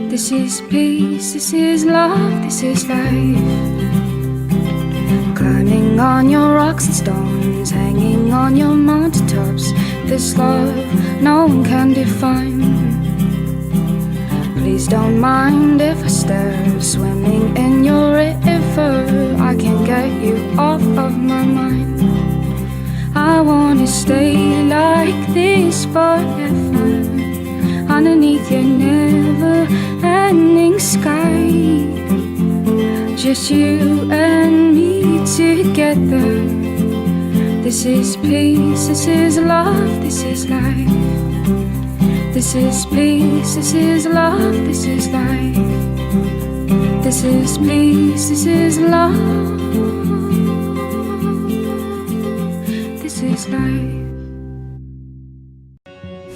Speaker 19: This is peace, this is love, this is life. Climbing on your rocks and stones, hanging on your mountaintops. This love no one can define. Please don't mind if I stare, swimming in your river. I can't get you off of my mind. I wanna stay like this forever, underneath your never-ending sky. Just you and me together. This is peace, this is love, this is life. This is peace, this is love, this is life. This is peace, this is love. This is life.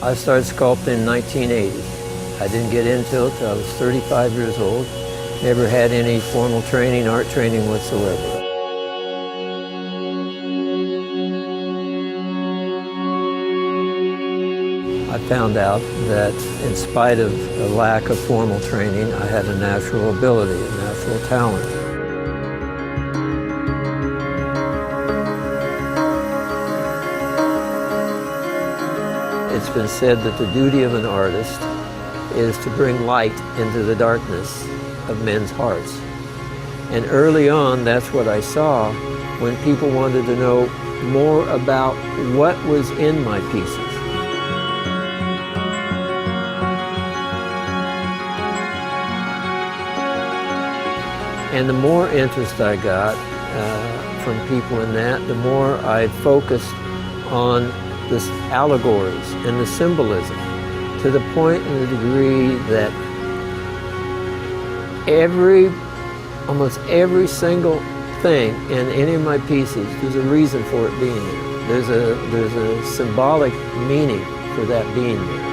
Speaker 20: I started sculpting in 1980. I didn't get into it until I was 35 years old. Never had any formal training, art training whatsoever. I found out that in spite of a lack of formal training, I had a natural ability, a natural talent. It's been said that the duty of an artist is to bring light into the darkness of men's hearts. And early on, that's what I saw when people wanted to know more about what was in my pieces. And the more interest I got from people in that, the more I focused on the allegories and the symbolism, to the point and the degree that almost every single thing in any of my pieces, there's a reason for it being there. There's a symbolic meaning for that being there.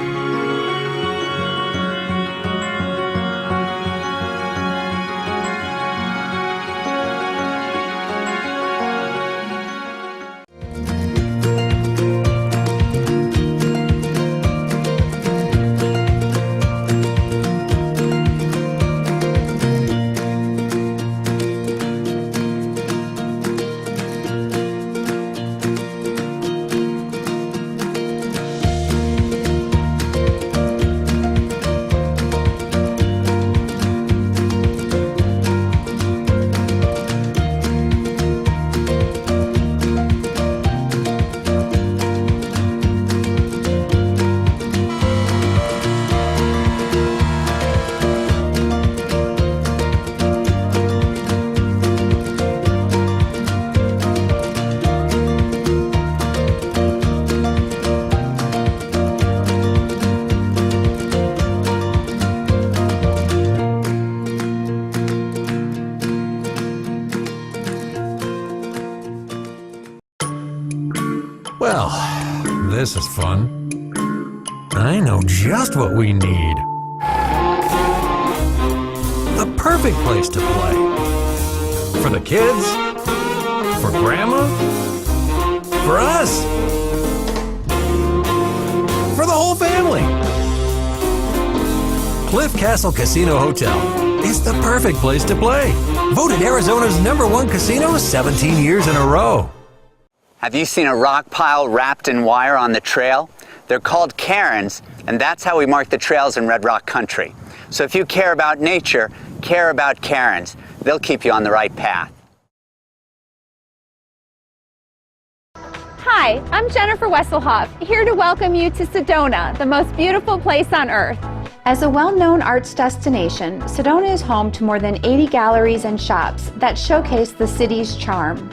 Speaker 14: Well, this is fun. I know just what we need. The perfect place to play. For the kids, for Grandma, for us, for the whole family. Cliff Castle Casino Hotel is the perfect place to play. Voted Arizona's #1 casino 17 years in a row.
Speaker 21: Have you seen a rock pile wrapped in wire on the trail? They're called cairns, and that's how we mark the trails in Red Rock Country. So if you care about nature, care about cairns. They'll keep you on the right path.
Speaker 18: Hi, I'm Jennifer Wesselhoff, here to welcome you to Sedona, the most beautiful place on earth. As a well-known arts destination, Sedona is home to more than 80 galleries and shops that showcase the city's charm.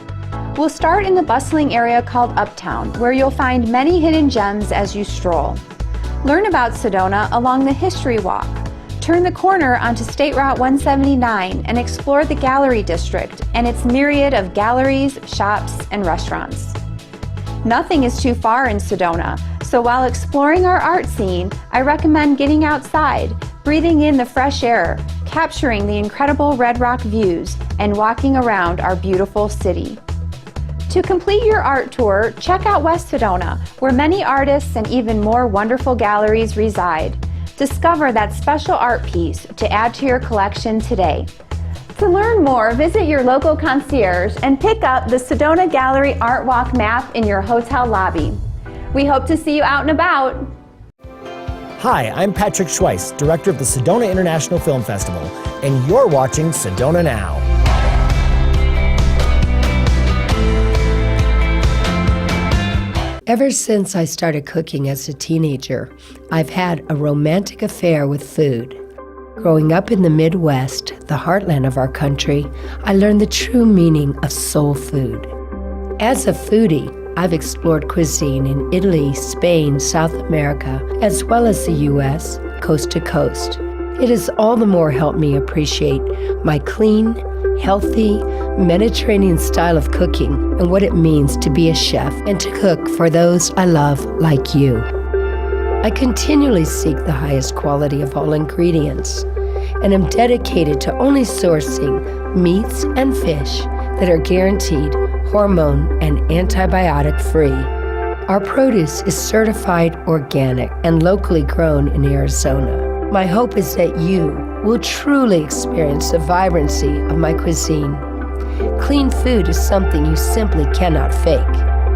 Speaker 18: We'll start in the bustling area called Uptown, where you'll find many hidden gems as you stroll. Learn about Sedona along the History Walk. Turn the corner onto State Route 179 and explore the Gallery District and its myriad of galleries, shops, and restaurants. Nothing is too far in Sedona, so while exploring our art scene, I recommend getting outside, breathing in the fresh air, capturing the incredible Red Rock views, and walking around our beautiful city. To complete your art tour, check out West Sedona, where many artists and even more wonderful galleries reside. Discover that special art piece to add to your collection today. To learn more, visit your local concierge and pick up the Sedona Gallery Art Walk map in your hotel lobby. We hope to see you out and about.
Speaker 22: Hi, I'm Patrick Schweiss, Director of the Sedona International Film Festival, and you're watching Sedona Now.
Speaker 23: Ever since I started cooking as a teenager, I've had a romantic affair with food. Growing up in the Midwest, the heartland of our country, I learned the true meaning of soul food. As a foodie, I've explored cuisine in Italy, Spain, South America, as well as the U.S., coast to coast. It has all the more helped me appreciate my clean, healthy, Mediterranean style of cooking and what it means to be a chef and to cook for those I love like you. I continually seek the highest quality of all ingredients and am dedicated to only sourcing meats and fish that are guaranteed hormone and antibiotic free. Our produce is certified organic and locally grown in Arizona. My hope is that you will truly experience the vibrancy of my cuisine. Clean food is something you simply cannot fake.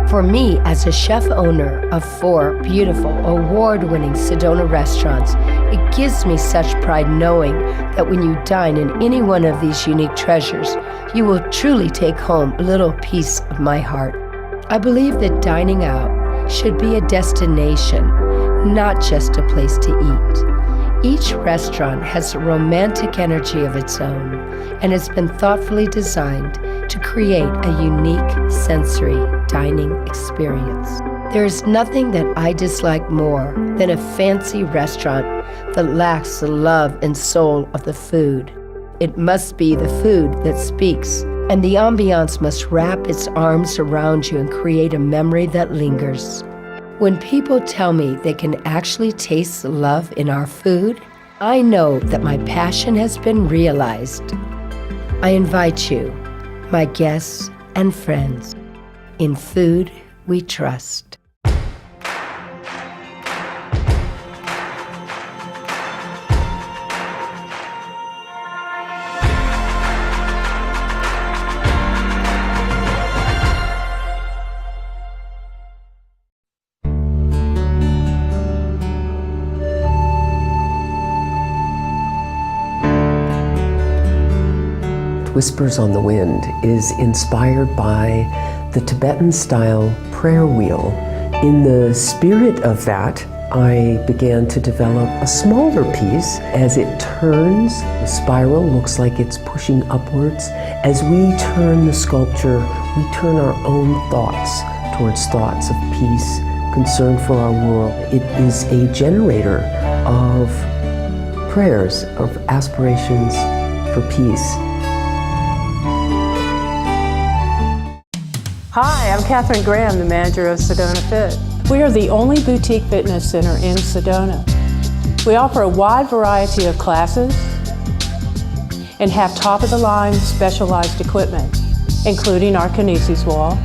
Speaker 23: For me, as a chef owner of 4 beautiful, award-winning Sedona restaurants, it gives me such pride knowing that when you dine in any one of these unique treasures, you will truly take home a little piece of my heart. I believe that dining out should be a destination, not just a place to eat. Each restaurant has a romantic energy of its own and has been thoughtfully designed to create a unique sensory dining experience. There is nothing that I dislike more than a fancy restaurant that lacks the love and soul of the food. It must be the food that speaks, and the ambiance must wrap its arms around you and create a memory that lingers. When people tell me they can actually taste the love in our food, I know that my passion has been realized. I invite you, my guests and friends, in food we trust.
Speaker 3: Whispers on the Wind is inspired by the Tibetan-style prayer wheel. In the spirit of that, I began to develop a smaller piece. As it turns, the spiral looks like it's pushing upwards. As we turn the sculpture, we turn our own thoughts towards thoughts of peace, concern for our world. It is a generator of prayers, of aspirations for peace.
Speaker 6: Hi, I'm Catherine Graham, the manager of Sedona Fit. We are the only boutique fitness center in Sedona. We offer a wide variety of classes and have top-of-the-line specialized equipment, including our kinesis wall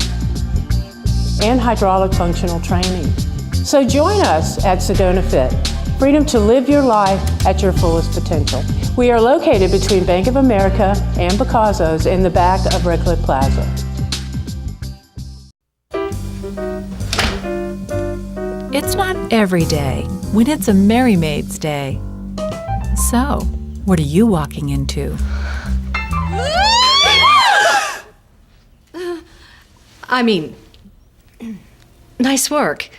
Speaker 6: and hydraulic functional training. So join us at Sedona Fit, freedom to live your life at your fullest potential. We are located between Bank of America and Picasso's in the back of Redcliffe Plaza.
Speaker 8: It's not every day when it's a Merry Maid's Day. So, what are you walking into?
Speaker 9: I mean, nice work.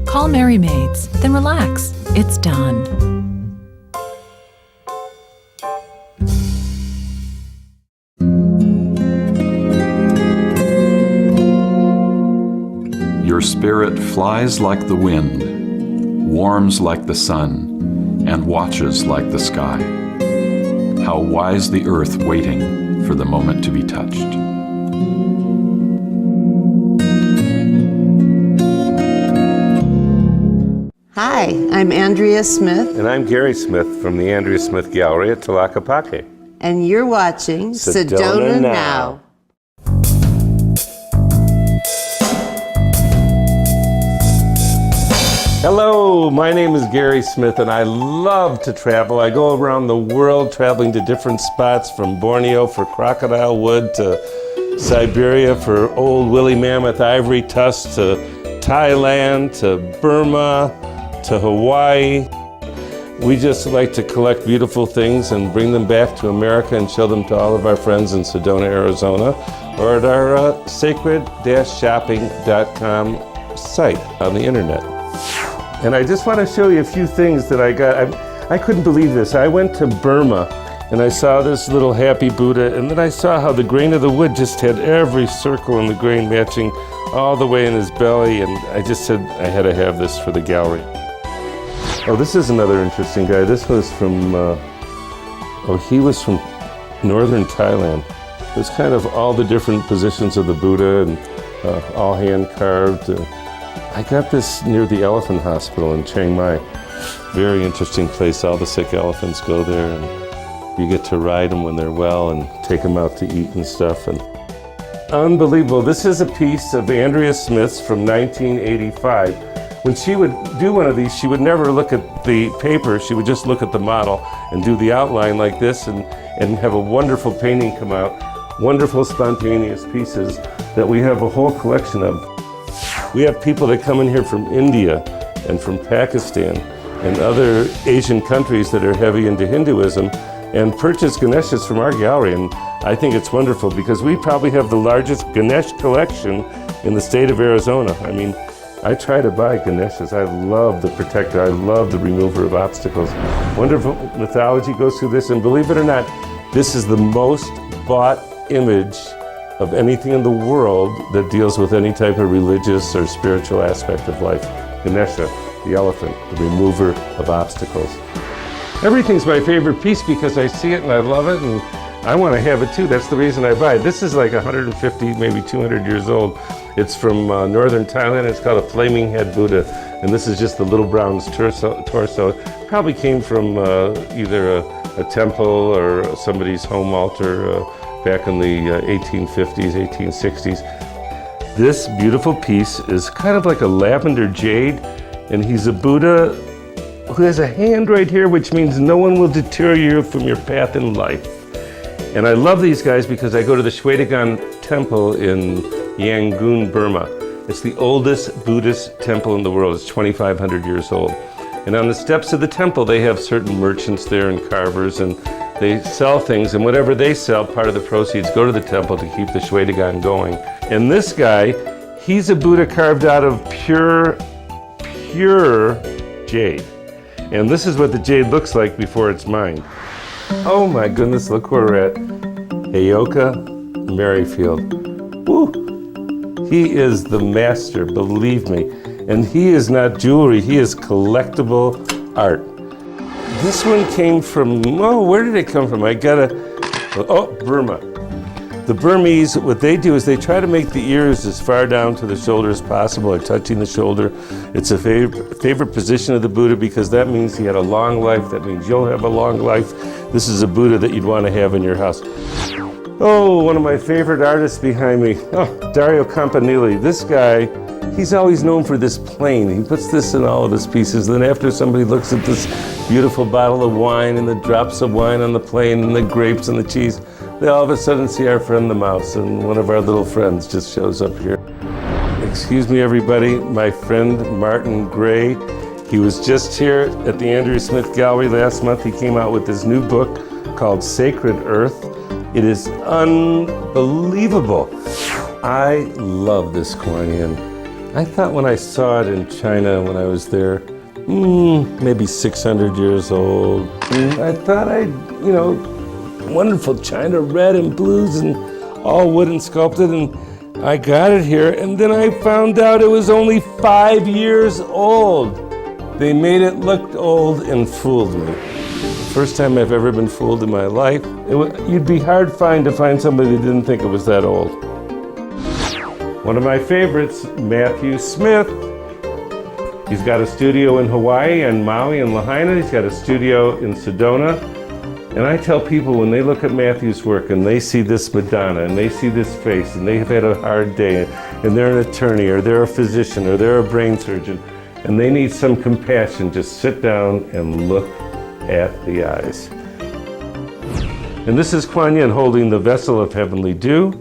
Speaker 8: Call Merry Maids, then relax. It's done.
Speaker 24: Your spirit flies like the wind, warms like the sun, and watches like the sky. How wise the earth waiting for the moment to be touched.
Speaker 25: Hi, I'm Andrea Smith.
Speaker 12: And I'm Gary Smith from the Andrea Smith Gallery at Tlaquepaque.
Speaker 25: And you're watching Sedona Now.
Speaker 12: Hello, my name is Gary Smith and I love to travel. I go around the world traveling to different spots, from Borneo for crocodile wood to Siberia for old woolly mammoth ivory tusks to Thailand to Burma to Hawaii. We just like to collect beautiful things and bring them back to America and show them to all of our friends in Sedona, Arizona, or at our sacred-shopping.com site on the internet. And I just want to show you a few things that I got. I couldn't believe this. I went to Burma and I saw this little happy Buddha, and then I saw how the grain of the wood just had every circle in the grain matching all the way in his belly, and I just said I had to have this for the gallery. Oh, this is another interesting guy. This was from, he was from northern Thailand. It was kind of all the different positions of the Buddha and all hand carved. I got this near the elephant hospital in Chiang Mai. Very interesting place. All the sick elephants go there, and you get to ride them when they're well and take them out to eat and stuff. And unbelievable. This is a piece of Andrea Smith's from 1985. When she would do one of these, she would never look at the paper. She would just look at the model and do the outline like this and have a wonderful painting come out. Wonderful spontaneous pieces that we have a whole collection of. We have people that come in here from India and from Pakistan and other Asian countries that are heavy into Hinduism and purchase Ganeshas from our gallery. And I think it's wonderful because we probably have the largest Ganesh collection in the state of Arizona. I mean, I try to buy Ganeshas. I love the protector. I love the remover of obstacles. Wonderful Mythology goes through this, and believe it or not, this is the most bought image of anything in the world that deals with any type of religious or spiritual aspect of life. Ganesha, the elephant, the remover of obstacles. Everything's my favorite piece because I see it and I love it and I want to have it too. That's the reason I buy it. This is like 150, maybe 200 years old. It's from northern Thailand. It's called a flaming head Buddha. And this is just the little brown's torso. It probably came from either a temple or somebody's home altar back in the 1850s, 1860s. This beautiful piece is kind of like a lavender jade, and he's a Buddha who has a hand right here, which means no one will deter you from your path in life. And I love these guys because I go to the Shwedagon Temple in Yangon, Burma. It's the oldest Buddhist temple in the world. It's 2,500 years old. And on the steps of the temple, they have certain merchants there and carvers, and they sell things, and whatever they sell, part of the proceeds go to the temple to keep the Shwedagon going. And this guy, he's a Buddha carved out of pure jade. And this is what the jade looks like before it's mined. Oh my goodness, look where we're at. Heyoka Merrifield. Woo! He is the master, believe me. And he is not jewelry, he is collectible art. This one came from, where did it come from? Burma. The Burmese, what they do is they try to make the ears as far down to the shoulder as possible, or touching the shoulder. It's a favorite position of the Buddha because that means he had a long life. That means you'll have a long life. This is a Buddha that you'd want to have in your house. Oh, one of my favorite artists behind me, Dario Campanile. This guy, he's always known for this plane. He puts this in all of his pieces. Then after somebody looks at this beautiful bottle of wine and the drops of wine on the plane and the grapes and the cheese, they all of a sudden see our friend the mouse, and one of our little friends just shows up here. Excuse me, everybody, my friend Martin Gray. He was just here at the Andrea Smith Gallery last month. He came out with his new book called Sacred Earth. It is unbelievable. I love this Kuan Yin. I thought when I saw it in China when I was there, maybe 600 years old. And I thought wonderful China red and blues and all wooden sculpted, and I got it here, and then I found out it was only 5 years old. They made it look old and fooled me. First time I've ever been fooled in my life. You'd be hard to find somebody that didn't think it was that old. One of my favorites, Matthew Smith. He's got a studio in Hawaii and Maui and Lahaina. He's got a studio in Sedona. And I tell people when they look at Matthew's work and they see this Madonna and they see this face and they've had a hard day and they're an attorney or they're a physician or they're a brain surgeon and they need some compassion, just sit down and look at the eyes. And this is Kuan Yin holding the vessel of heavenly dew,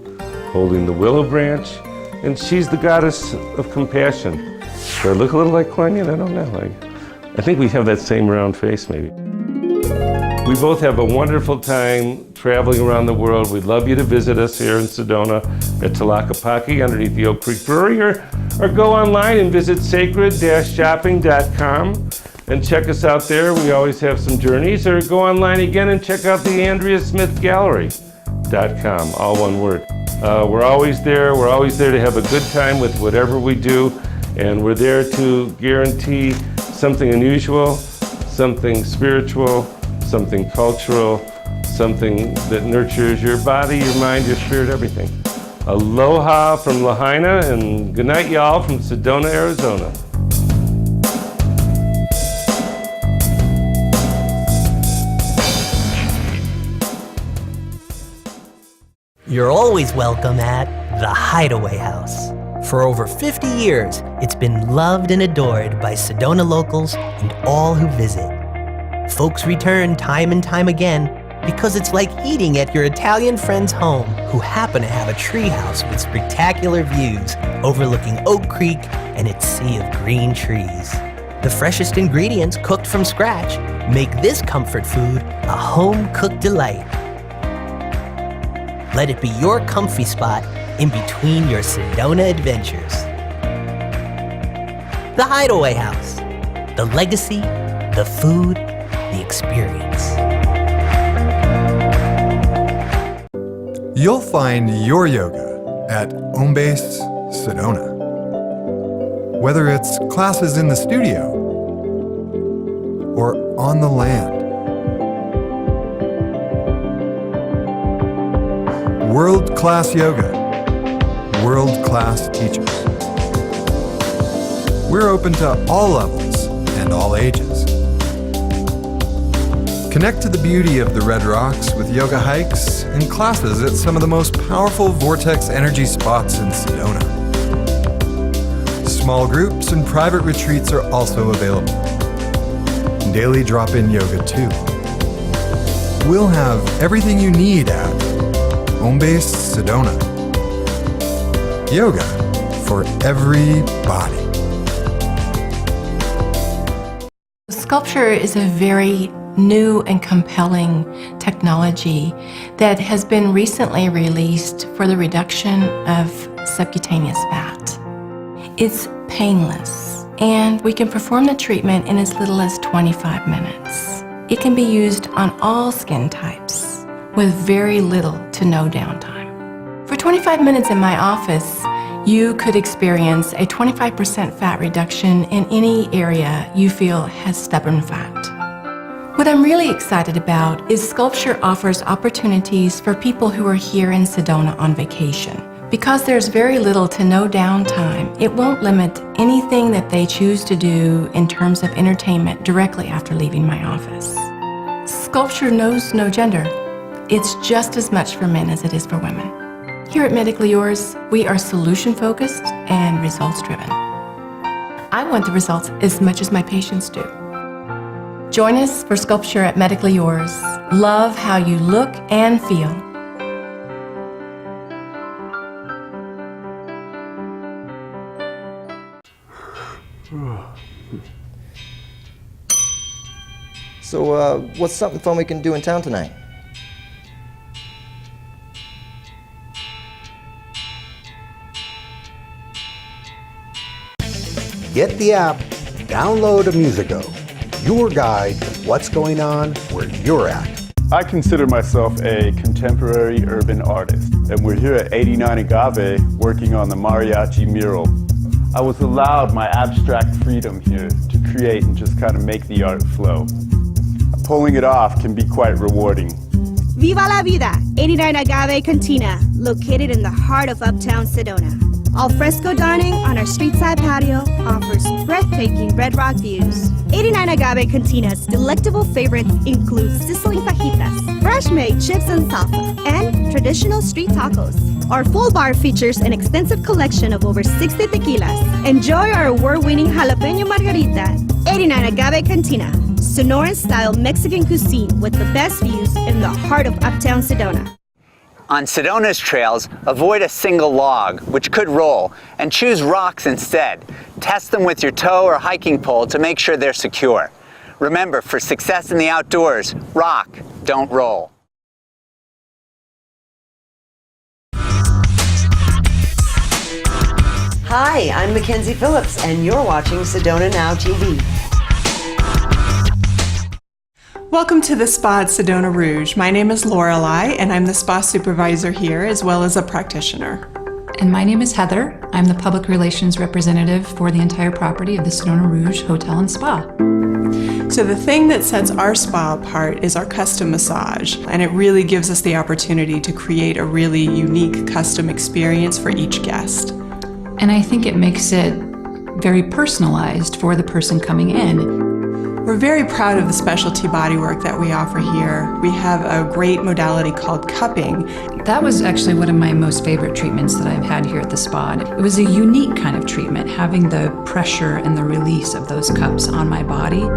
Speaker 12: holding the willow branch, and she's the goddess of compassion. Do I look a little like Kuan Yin? I don't know. I think we have that same round face maybe. We both have a wonderful time traveling around the world. We'd love you to visit us here in Sedona at Tlaquepaque underneath the Oak Creek Brewery, or go online and visit sacred-shopping.com and check us out there. We always have some journeys. Or go online again and check out the AndreaSmithGallery.com, all one word. We're always there. We're always there to have a good time with whatever we do, and we're there to guarantee something unusual, something spiritual, something cultural, something that nurtures your body, your mind, your spirit, everything. Aloha from Lahaina, and good night, y'all, from Sedona, Arizona.
Speaker 1: You're always welcome at the Hideaway House. For over 50 years, it's been loved and adored by Sedona locals and all who visit. Folks return time and time again because it's like eating at your Italian friend's home who happen to have a treehouse with spectacular views overlooking Oak Creek and its sea of green trees. The freshest ingredients cooked from scratch make this comfort food a home-cooked delight. Let it be your comfy spot in between your Sedona adventures. The Hideaway House. The legacy, the food, the experience.
Speaker 2: You'll find your yoga at Home Base Sedona. Whether it's classes in the studio or on the land. World-class yoga, world-class teachers. We're open to all levels and all ages. Connect to the beauty of the Red Rocks with yoga hikes and classes at some of the most powerful vortex energy spots in Sedona. Small groups and private retreats are also available. Daily drop-in yoga too. We'll have everything you need at Home Base Sedona. Yoga for everybody.
Speaker 4: Sculpture is a very new and compelling technology that has been recently released for the reduction of subcutaneous fat. It's painless, and we can perform the treatment in as little as 25 minutes. It can be used on all skin types with very little to no downtime. For 25 minutes in my office, you could experience a 25% fat reduction in any area you feel has stubborn fat. What I'm really excited about is Sculpture offers opportunities for people who are here in Sedona on vacation. Because there's very little to no downtime, it won't limit anything that they choose to do in terms of entertainment directly after leaving my office. Sculpture knows no gender. It's just as much for men as it is for women. Here at Medically Yours, we are solution-focused and results-driven. I want the results as much as my patients do. Join us for Sculpture at Medically Yours. Love how you look and feel.
Speaker 10: So, what's something fun we can do in town tonight?
Speaker 5: Get the app, download a Musico, your guide to what's going on where you're at.
Speaker 11: I consider myself a contemporary urban artist, and we're here at 89 Agave working on the mariachi mural. I was allowed my abstract freedom here to create and just kind of make the art flow. Pulling it off can be quite rewarding.
Speaker 13: Viva la vida! 89 Agave Cantina, located in the heart of uptown Sedona. Al fresco dining on our street-side patio offers breathtaking Red Rock views. 89 Agave Cantina's delectable favorites include sizzling fajitas, fresh-made chips and salsa, and traditional street tacos. Our full bar features an extensive collection of over 60 tequilas. Enjoy our award-winning jalapeno margarita. 89 Agave Cantina, Sonoran-style Mexican cuisine with the best views in the heart of uptown Sedona.
Speaker 21: On Sedona's trails, avoid a single log, which could roll, and choose rocks instead. Test them with your tow or hiking pole to make sure they're secure. Remember, for success in the outdoors, rock, don't roll.
Speaker 25: Hi, I'm Mackenzie Phillips, and you're watching Sedona Now TV.
Speaker 26: Welcome to the spa at Sedona Rouge. My name is Lorelei, and I'm the spa supervisor here as well as a practitioner.
Speaker 27: And my name is Heather. I'm the public relations representative for the entire property of the Sedona Rouge Hotel and Spa.
Speaker 26: So the thing that sets our spa apart is our custom massage, and it really gives us the opportunity to create a really unique custom experience for each guest.
Speaker 27: And I think it makes it very personalized for the person coming in.
Speaker 26: We're very proud of the specialty bodywork that we offer here. We have a great modality called cupping.
Speaker 27: That was actually one of my most favorite treatments that I've had here at the spa. It was a unique kind of treatment, having the pressure and the release of those cups on my body.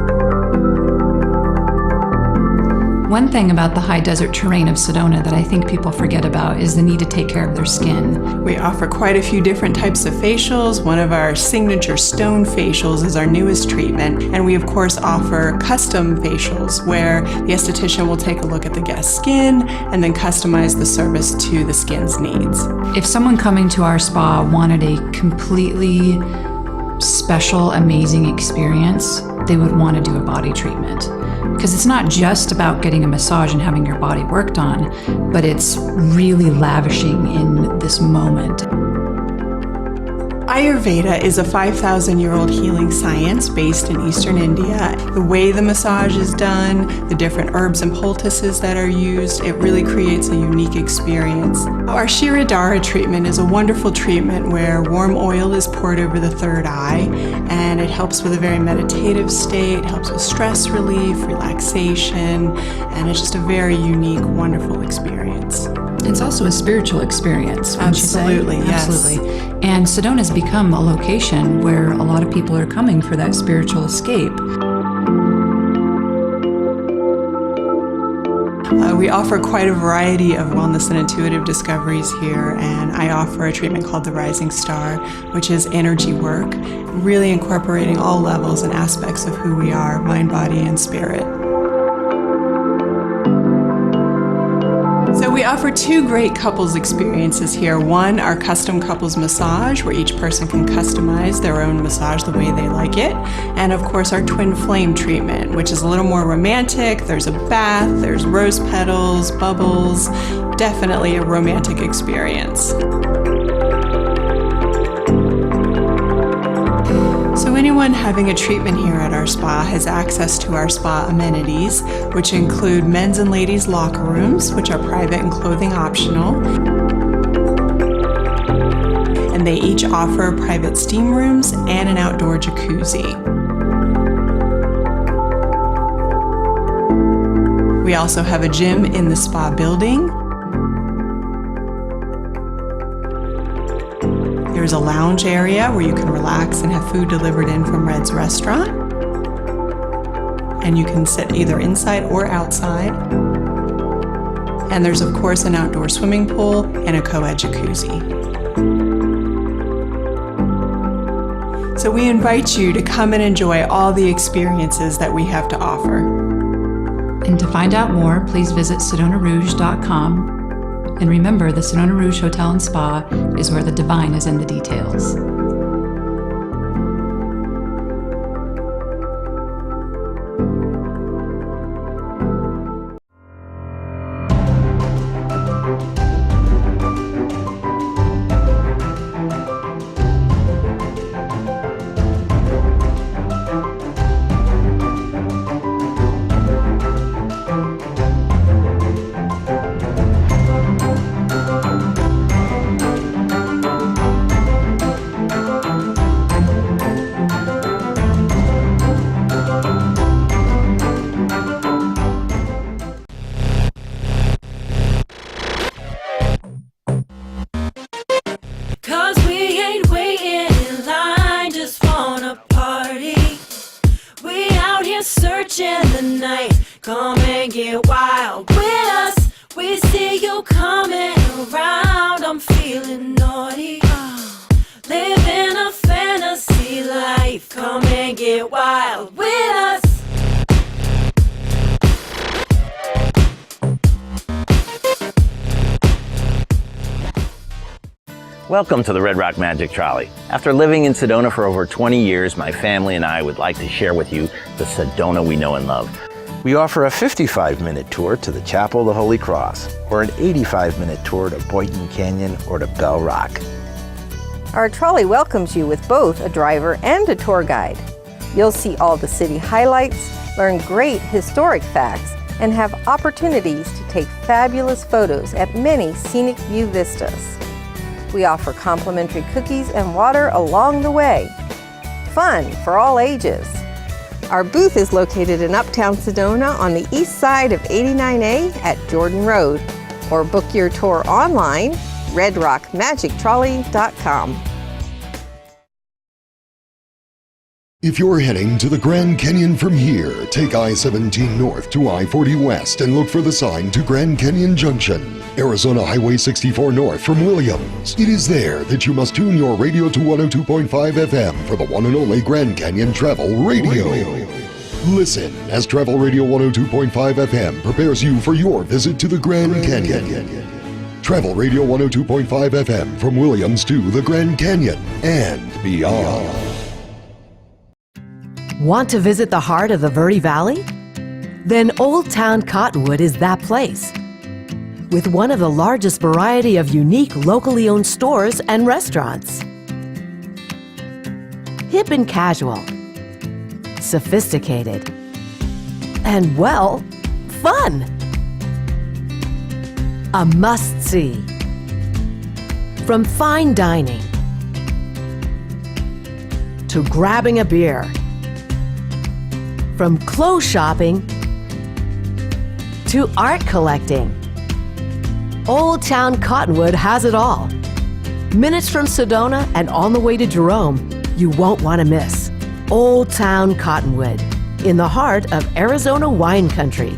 Speaker 27: One thing about the high desert terrain of Sedona that I think people forget about is the need to take care of their skin.
Speaker 26: We offer quite a few different types of facials. One of our signature stone facials is our newest treatment, and we of course offer custom facials where the esthetician will take a look at the guest's skin and then customize the service to the skin's needs.
Speaker 27: If someone coming to our spa wanted a completely special, amazing experience, they would want to do a body treatment. Because it's not just about getting a massage and having your body worked on, but it's really lavishing in this moment.
Speaker 26: Ayurveda is a 5,000-year-old healing science based in Eastern India. The way the massage is done, the different herbs and poultices that are used, it really creates a unique experience. Our Shirodhara treatment is a wonderful treatment where warm oil is poured over the third eye, and it helps with a very meditative state, helps with stress relief, relaxation, and it's just a very unique, wonderful experience.
Speaker 27: It's also a spiritual experience.
Speaker 26: Absolutely, yes.
Speaker 27: Absolutely. And Sedona has become a location where a lot of people are coming for that spiritual escape.
Speaker 26: We offer quite a variety of wellness and intuitive discoveries here, and I offer a treatment called the Rising Star, which is energy work, really incorporating all levels and aspects of who we are, mind, body, and spirit. So we offer two great couples experiences here. One, our custom couples massage, where each person can customize their own massage the way they like it. And of course, our twin flame treatment, which is a little more romantic. There's a bath, there's rose petals, bubbles, definitely a romantic experience. So anyone having a treatment here at our spa has access to our spa amenities, which include men's and ladies' locker rooms, which are private and clothing optional. And they each offer private steam rooms and an outdoor jacuzzi. We also have a gym in the spa building. There's a lounge area where you can relax and have food delivered in from Red's restaurant. And you can sit either inside or outside. And there's of course an outdoor swimming pool and a co-ed jacuzzi. So we invite you to come and enjoy all the experiences that we have to offer.
Speaker 27: And to find out more, please visit SedonaRouge.com. And remember, the Sedona Rouge Hotel and Spa is where the divine is in the details.
Speaker 7: Searching the night, come and get wild with us. We see you coming around. I'm feeling naughty, living a fantasy life. Come and get wild with us.
Speaker 14: Welcome to the Red Rock Magic Trolley. After living in Sedona for over 20 years, my family and I would like to share with you the Sedona we know and love. We offer a 55-minute tour to the Chapel of the Holy Cross, or an 85-minute tour to Boynton Canyon or to Bell Rock.
Speaker 15: Our trolley welcomes you with both a driver and a tour guide. You'll see all the city highlights, learn great historic facts, and have opportunities to take fabulous photos at many scenic view vistas. We offer complimentary cookies and water along the way. Fun for all ages. Our booth is located in Uptown Sedona on the east side of 89A at Jordan Road, or book your tour online, redrockmagictrolley.com.
Speaker 16: If you're heading to the Grand Canyon from here, take I-17 north to I-40 west and look for the sign to Grand Canyon Junction. Arizona Highway 64 north from Williams. It is there that you must tune your radio to 102.5 FM for the one and only Grand Canyon Travel Radio. Listen as Travel Radio 102.5 FM prepares you for your visit to the Grand Canyon. Travel Radio 102.5 FM from Williams to the Grand Canyon and beyond.
Speaker 3: Want to visit the heart of the Verde Valley? Then Old Town Cottonwood is that place. With one of the largest variety of unique locally owned stores and restaurants. Hip and casual, sophisticated, and well, fun. A must-see. From fine dining to grabbing a beer, from clothes shopping to art collecting, Old Town Cottonwood has it all. Minutes from Sedona and on the way to Jerome, you won't want to miss Old Town Cottonwood in the heart of Arizona wine country.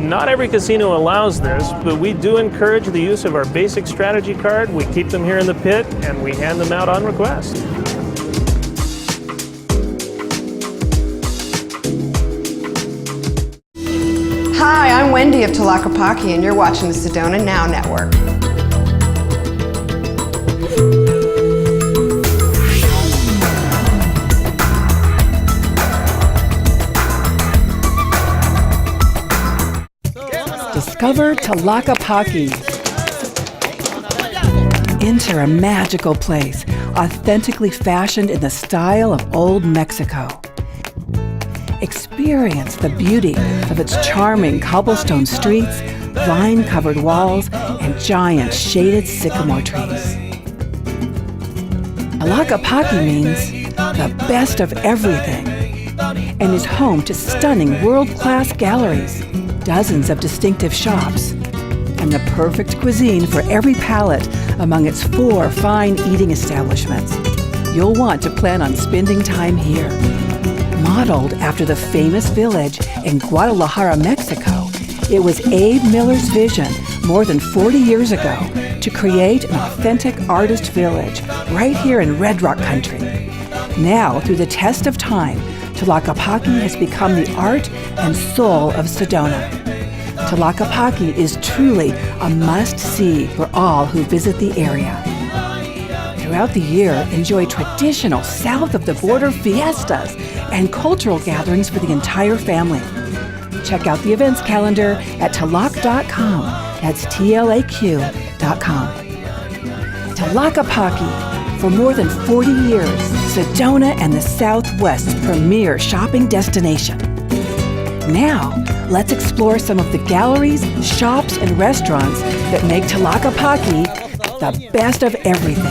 Speaker 17: Not every casino allows this, but we do encourage the use of our basic strategy card. We keep them here in the pit and we hand them out on request.
Speaker 18: Hi, I'm Wendy of Tlaquepaque, and you're watching the Sedona Now Network.
Speaker 19: Discover Tlaquepaque. Enter a magical place, authentically fashioned in the style of old Mexico. Experience the beauty of its charming cobblestone streets, vine-covered walls, and giant shaded sycamore trees. Tlaquepaque means the best of everything and is home to stunning world-class galleries, dozens of distinctive shops, and the perfect cuisine for every palate among its 4 fine eating establishments. You'll want to plan on spending time here. Modeled after the famous village in Guadalajara, Mexico, it was Abe Miller's vision more than 40 years ago to create an authentic artist village right here in Red Rock country. Now, through the test of time, Tlaquepaque has become the art and soul of Sedona. Tlaquepaque is truly a must-see for all who visit the area. Throughout the year, enjoy traditional south-of-the-border fiestas and cultural gatherings for the entire family. Check out the events calendar at tlac.com. That's TLAQ.com. Tlaquepaque, for more than 40 years, Sedona and the Southwest's premier shopping destination. Now, let's explore some of the galleries, shops, and restaurants that make Tlaquepaque the best of everything.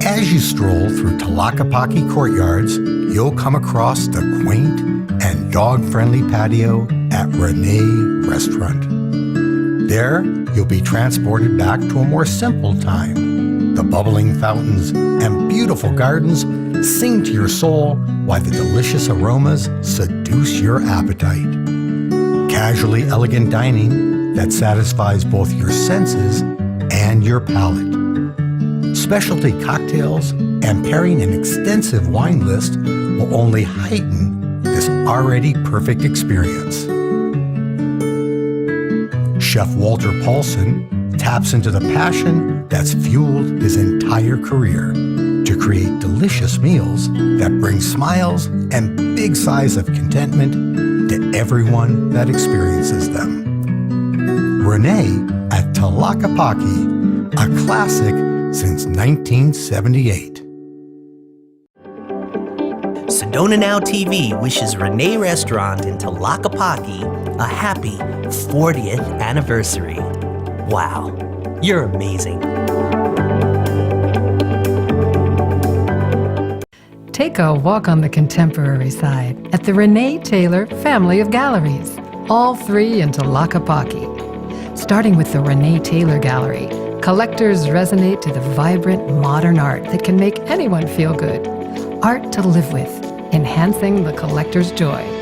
Speaker 5: As you stroll through Tlaquepaque courtyards, you'll come across the quaint and dog-friendly patio at Renee Restaurant. There, you'll be transported back to a more simple time. The bubbling fountains and beautiful gardens sing to your soul while the delicious aromas seduce your appetite. Casually elegant dining that satisfies both your senses and your palate. Specialty cocktails and pairing an extensive wine list will only heighten this already perfect experience. Chef Walter Paulson taps into the passion that's fueled his entire career to create delicious meals that bring smiles and big sighs of contentment to everyone that experiences them. Renee at Tlaquepaque, a classic since 1978.
Speaker 1: Sedona Now TV wishes Renee Restaurant in Tlaquepaque a happy 40th anniversary. Wow, you're amazing.
Speaker 8: Take a walk on the contemporary side at the Renee Taylor family of galleries, all 3 in Tlaquepaque. Starting with the Renee Taylor Gallery, collectors resonate to the vibrant modern art that can make anyone feel good. Art to live with, enhancing the collector's joy.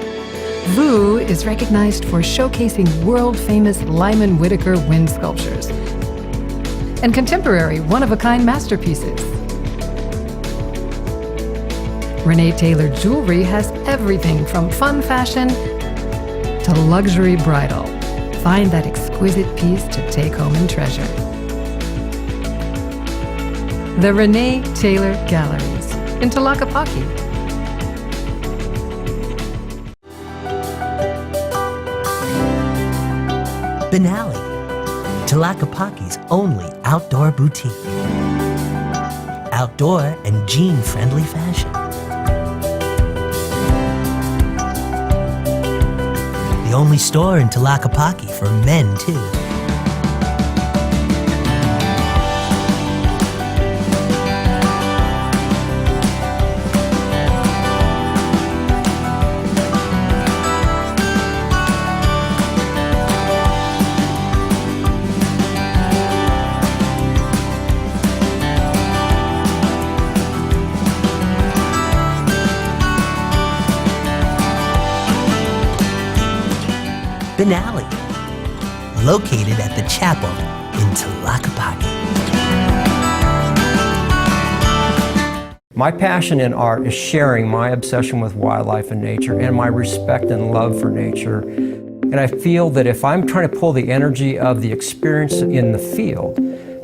Speaker 8: VU is recognized for showcasing world-famous Lyman Whitaker wind sculptures and contemporary one-of-a-kind masterpieces. Renee Taylor Jewelry has everything from fun fashion to luxury bridal. Find that exquisite piece to take home and treasure. The Renee Taylor Galleries in Tlaquepaque.
Speaker 1: Benally, Tlaquepaque's only outdoor boutique. Outdoor and jean-friendly fashion. The only store in Tlaquepaque for men, too. Benally, located at the chapel in Tlaquepaque.
Speaker 6: My passion in art is sharing my obsession with wildlife and nature and my respect and love for nature. And I feel that if I'm trying to pull the energy of the experience in the field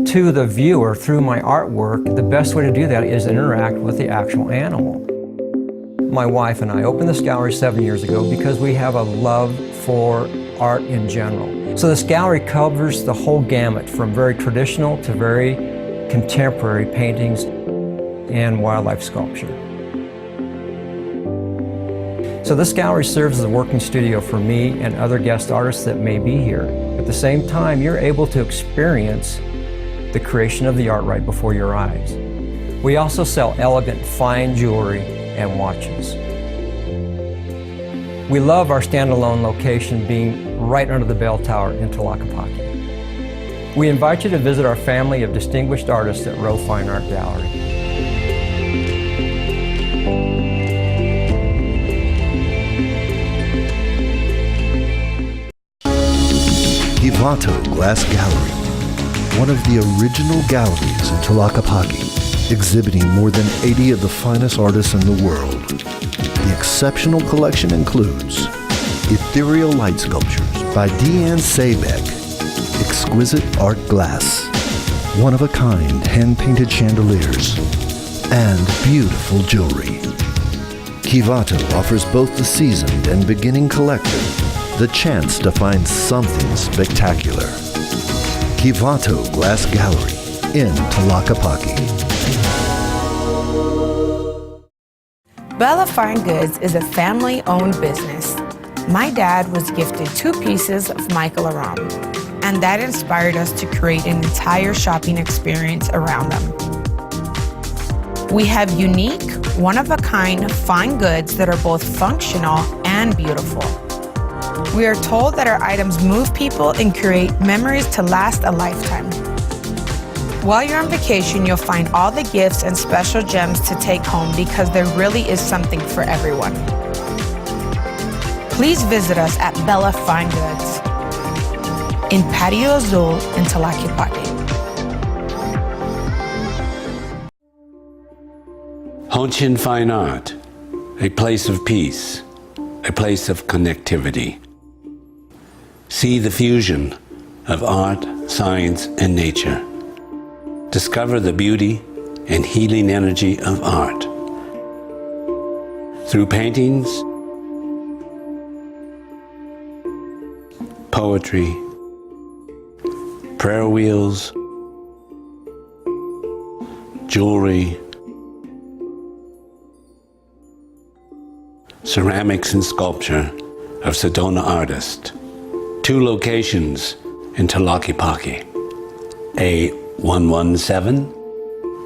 Speaker 6: to the viewer through my artwork, the best way to do that is interact with the actual animal. My wife and I opened this gallery 7 years ago because we have a love for art in general. So this gallery covers the whole gamut from very traditional to very contemporary paintings and wildlife sculpture. So this gallery serves as a working studio for me and other guest artists that may be here. At the same time, you're able to experience the creation of the art right before your eyes. We also sell elegant, fine jewelry and watches. We love our standalone location being right under the bell tower in Tlaquepaque. We invite you to visit our family of distinguished artists at Rowe Fine Art Gallery.
Speaker 9: Kivato Glass Gallery, one of the original galleries in Tlaquepaque, exhibiting more than 80 of the finest artists in the world. The exceptional collection includes ethereal light sculptures by Deanne Saybeck, exquisite art glass, one-of-a-kind hand-painted chandeliers, and beautiful jewelry. Kivato offers both the seasoned and beginning collector the chance to find something spectacular. Kivato Glass Gallery in Tlaquepaque.
Speaker 12: Bella Fine Goods is a family-owned business. My dad was gifted 2 pieces of Michael Aram, and that inspired us to create an entire shopping experience around them. We have unique, one-of-a-kind fine goods that are both functional and beautiful. We are told that our items move people and create memories to last a lifetime. While you're on vacation, you'll find all the gifts and special gems to take home because there really is something for everyone. Please visit us at Bella Fine Goods in Patio Azul in Tlaquepaque.
Speaker 20: Honshin Fine Art, a place of peace, a place of connectivity. See the fusion of art, science, and nature. Discover the beauty and healing energy of art. Through paintings, poetry, prayer wheels, jewelry, ceramics and sculpture of Sedona artists. 2 locations in Tlaquepaque, A117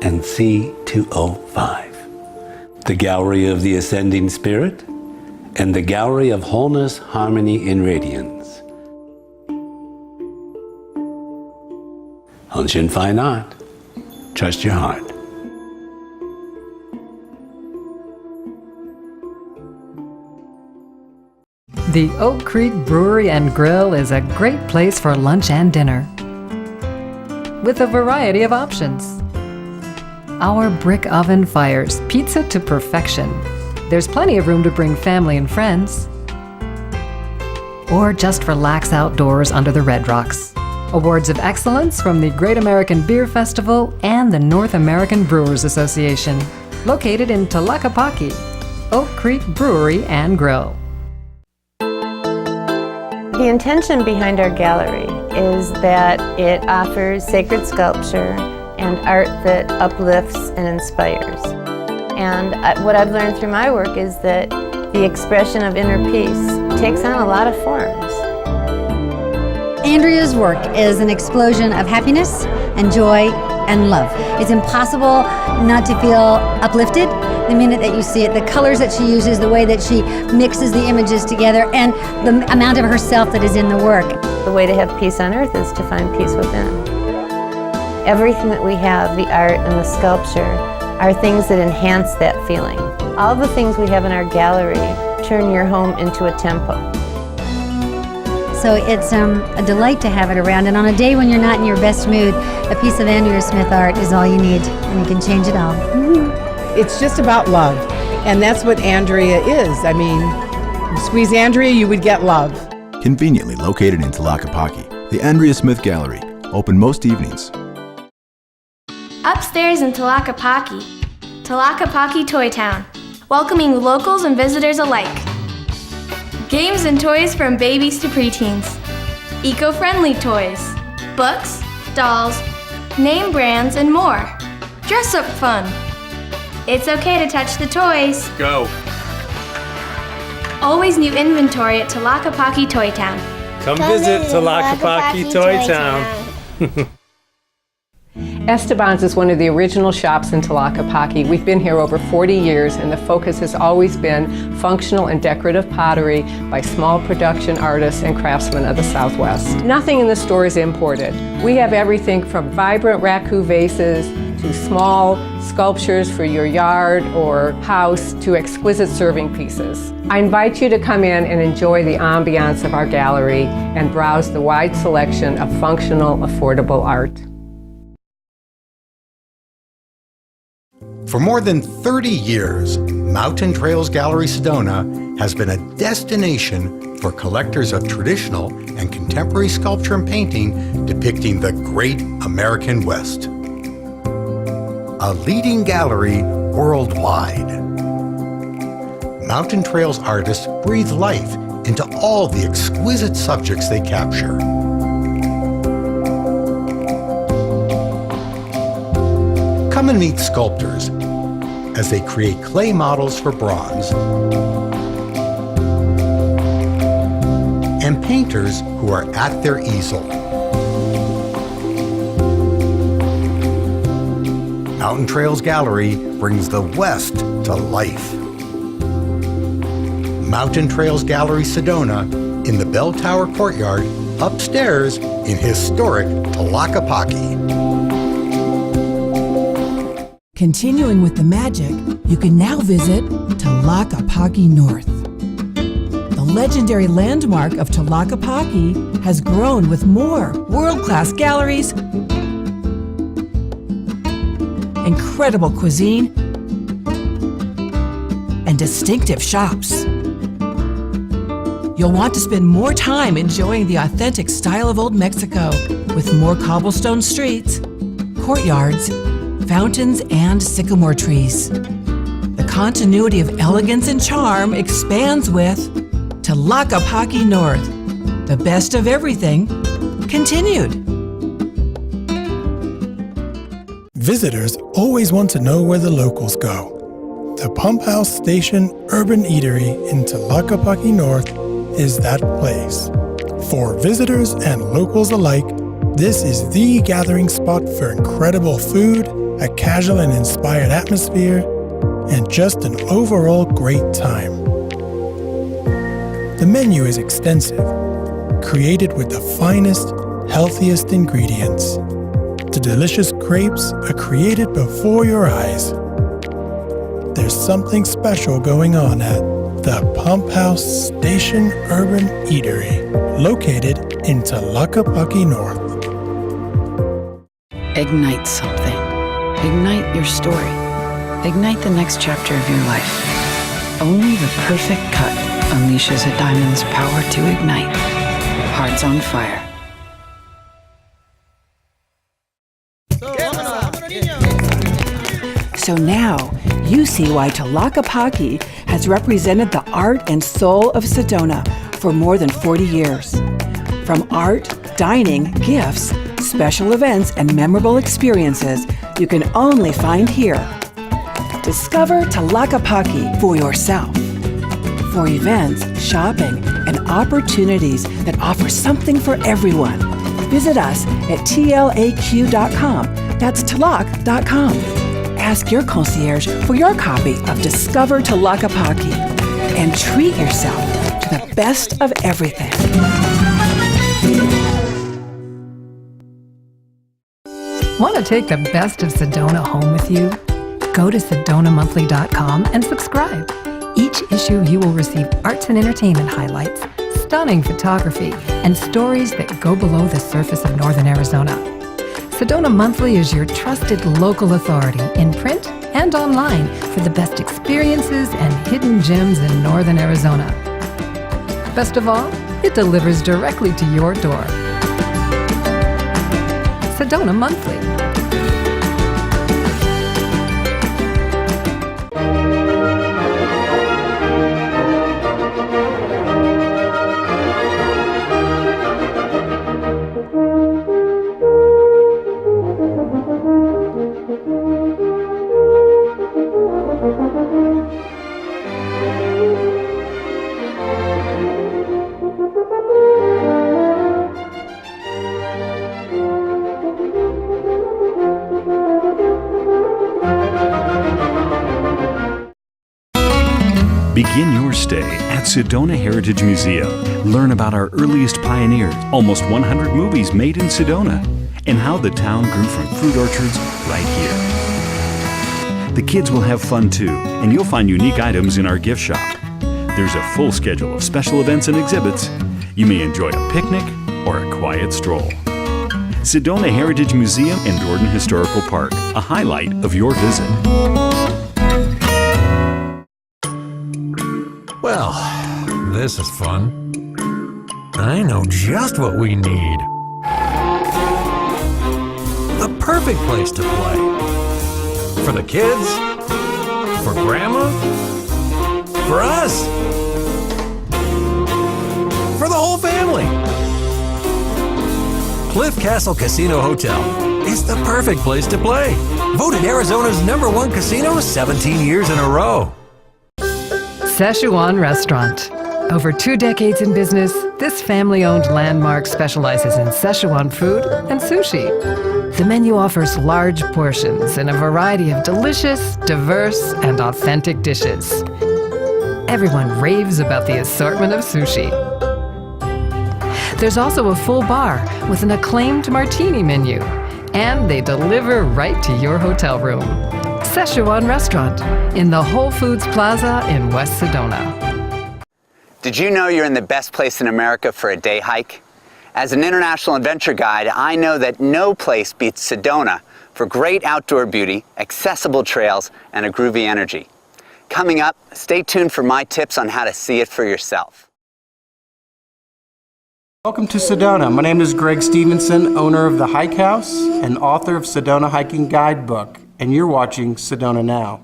Speaker 20: and C205. The Gallery of the Ascending Spirit and the Gallery of Wholeness, Harmony, and Radiance. Honshin Fine Art. Trust your heart.
Speaker 8: The Oak Creek Brewery and Grill is a great place for lunch and dinner, with a variety of options. Our brick oven fires pizza to perfection. There's plenty of room to bring family and friends. or just relax outdoors under the Red Rocks. Awards of excellence from the Great American Beer Festival and the North American Brewers Association. Located in Tlaquepaque, Oak Creek Brewery and Grill.
Speaker 2: The intention behind our gallery is that it offers sacred sculpture and art that uplifts and inspires. And what I've learned through my work is that the expression of inner peace takes on a lot of forms.
Speaker 4: Andrea's work is an explosion of happiness and joy and love. It's impossible not to feel uplifted the minute that you see it. The colors that she uses, the way that she mixes the images together, and the amount of herself that is in the work.
Speaker 2: The way to have peace on earth is to find peace within. Everything that we have, the art and the sculpture, are things that enhance that feeling. All the things we have in our gallery turn your home into a temple.
Speaker 4: So it's a delight to have it around, and on a day when you're not in your best mood, a piece of Andrea Smith art is all you need, and you can change it all.
Speaker 10: It's just about love, and that's what Andrea is. I mean, squeeze Andrea, you would get love.
Speaker 11: Conveniently located in Tlaquepaque, the Andrea Smith Gallery, open most evenings.
Speaker 22: Upstairs in Tlaquepaque, Tlaquepaque Toy Town, welcoming locals and visitors alike. Games and toys from babies to preteens. Eco-friendly toys, books, dolls, name brands, and more. Dress-up fun. It's okay to touch the toys.
Speaker 23: Go.
Speaker 22: Always new inventory at Tlaquepaque Toy Town.
Speaker 23: Come visit Tlaquepaque Toy Town.
Speaker 24: Esteban's is one of the original shops in Tlaquepaque. We've been here over 40 years, and the focus has always been functional and decorative pottery by small production artists and craftsmen of the Southwest. Nothing in the store is imported. We have everything from vibrant raku vases to small sculptures for your yard or house to exquisite serving pieces. I invite you to come in and enjoy the ambiance of our gallery and browse the wide selection of functional, affordable art.
Speaker 5: For more than 30 years, Mountain Trails Gallery Sedona has been a destination for collectors of traditional and contemporary sculpture and painting depicting the great American West. A leading gallery worldwide. Mountain Trails artists breathe life into all the exquisite subjects they capture. Come and meet sculptors as they create clay models for bronze, and painters who are at their easel. Mountain Trails Gallery brings the West to life. Mountain Trails Gallery Sedona in the Bell Tower Courtyard upstairs in historic Tlaquepaque.
Speaker 28: Continuing with the magic, you can now visit Tlaquepaque North. The legendary landmark of Tlaquepaque has grown with more world-class galleries, incredible cuisine, and distinctive shops. You'll want to spend more time enjoying the authentic style of Old Mexico with more cobblestone streets, courtyards, fountains, and sycamore trees. The continuity of elegance and charm expands with Tlaquepaque North. The best of everything continued.
Speaker 29: Visitors always want to know where the locals go. The Pump House Station Urban Eatery in Tlaquepaque North is that place. For visitors and locals alike, this is the gathering spot for incredible food, a casual and inspired atmosphere, and just an overall great time. The menu is extensive, created with the finest, healthiest ingredients. The delicious crepes are created before your eyes. There's something special going on at the Pump House Station Urban Eatery, located in Tlaquepaque North.
Speaker 30: Ignite something. Ignite your story. Ignite the next chapter of your life. Only the perfect cut
Speaker 19: unleashes a diamond's power to ignite. Hearts on fire. So now, you see why Tlaquepaque has represented the art and soul of Sedona for more than 40 years. From art, dining, gifts, special events, and memorable experiences you can only find here. Discover Tlaquepaque for yourself. For events, shopping, and opportunities that offer something for everyone, visit us at tlaq.com. That's tlac.com. Ask your concierge for your copy of Discover Tlaquepaque and treat yourself to the best of everything.
Speaker 8: Want to take the best of Sedona home with you? Go to sedonamonthly.com and subscribe. Each issue you will receive arts and entertainment highlights, stunning photography, and stories that go below the surface of Northern Arizona. Sedona Monthly is your trusted local authority in print and online for the best experiences and hidden gems in Northern Arizona. Best of all, it delivers directly to your door. Sedona Monthly.
Speaker 3: Begin your stay at Sedona Heritage Museum. Learn about our earliest pioneers, almost 100 movies made in Sedona, and how the town grew from fruit orchards right here. The kids will have fun too, and you'll find unique items in our gift shop. There's a full schedule of special events and exhibits. You may enjoy a picnic or a quiet stroll. Sedona Heritage Museum and Jordan Historical Park, a highlight of your visit.
Speaker 7: Well, this is fun. I know just what we need. The perfect place to play. For the kids, for Grandma, for us, for the whole family. Cliff Castle Casino Hotel is the perfect place to play. Voted Arizona's #1 casino 17 years in a row.
Speaker 8: Szechuan Restaurant. Over 2 decades in business, this family-owned landmark specializes in Szechuan food and sushi. The menu offers large portions and a variety of delicious, diverse, and authentic dishes. Everyone raves about the assortment of sushi. There's also a full bar with an acclaimed martini menu, and they deliver right to your hotel room. Szechuan Restaurant in the Whole Foods Plaza in West Sedona.
Speaker 13: Did you know you're in the best place in America for a day hike? As an international adventure guide, I know that no place beats Sedona for great outdoor beauty, accessible trails, and a groovy energy. Coming up, stay tuned for my tips on how to see it for yourself.
Speaker 14: Welcome to Sedona. My name is Greg Stevenson, owner of The Hike House and author of Sedona Hiking Guidebook, and you're watching Sedona Now.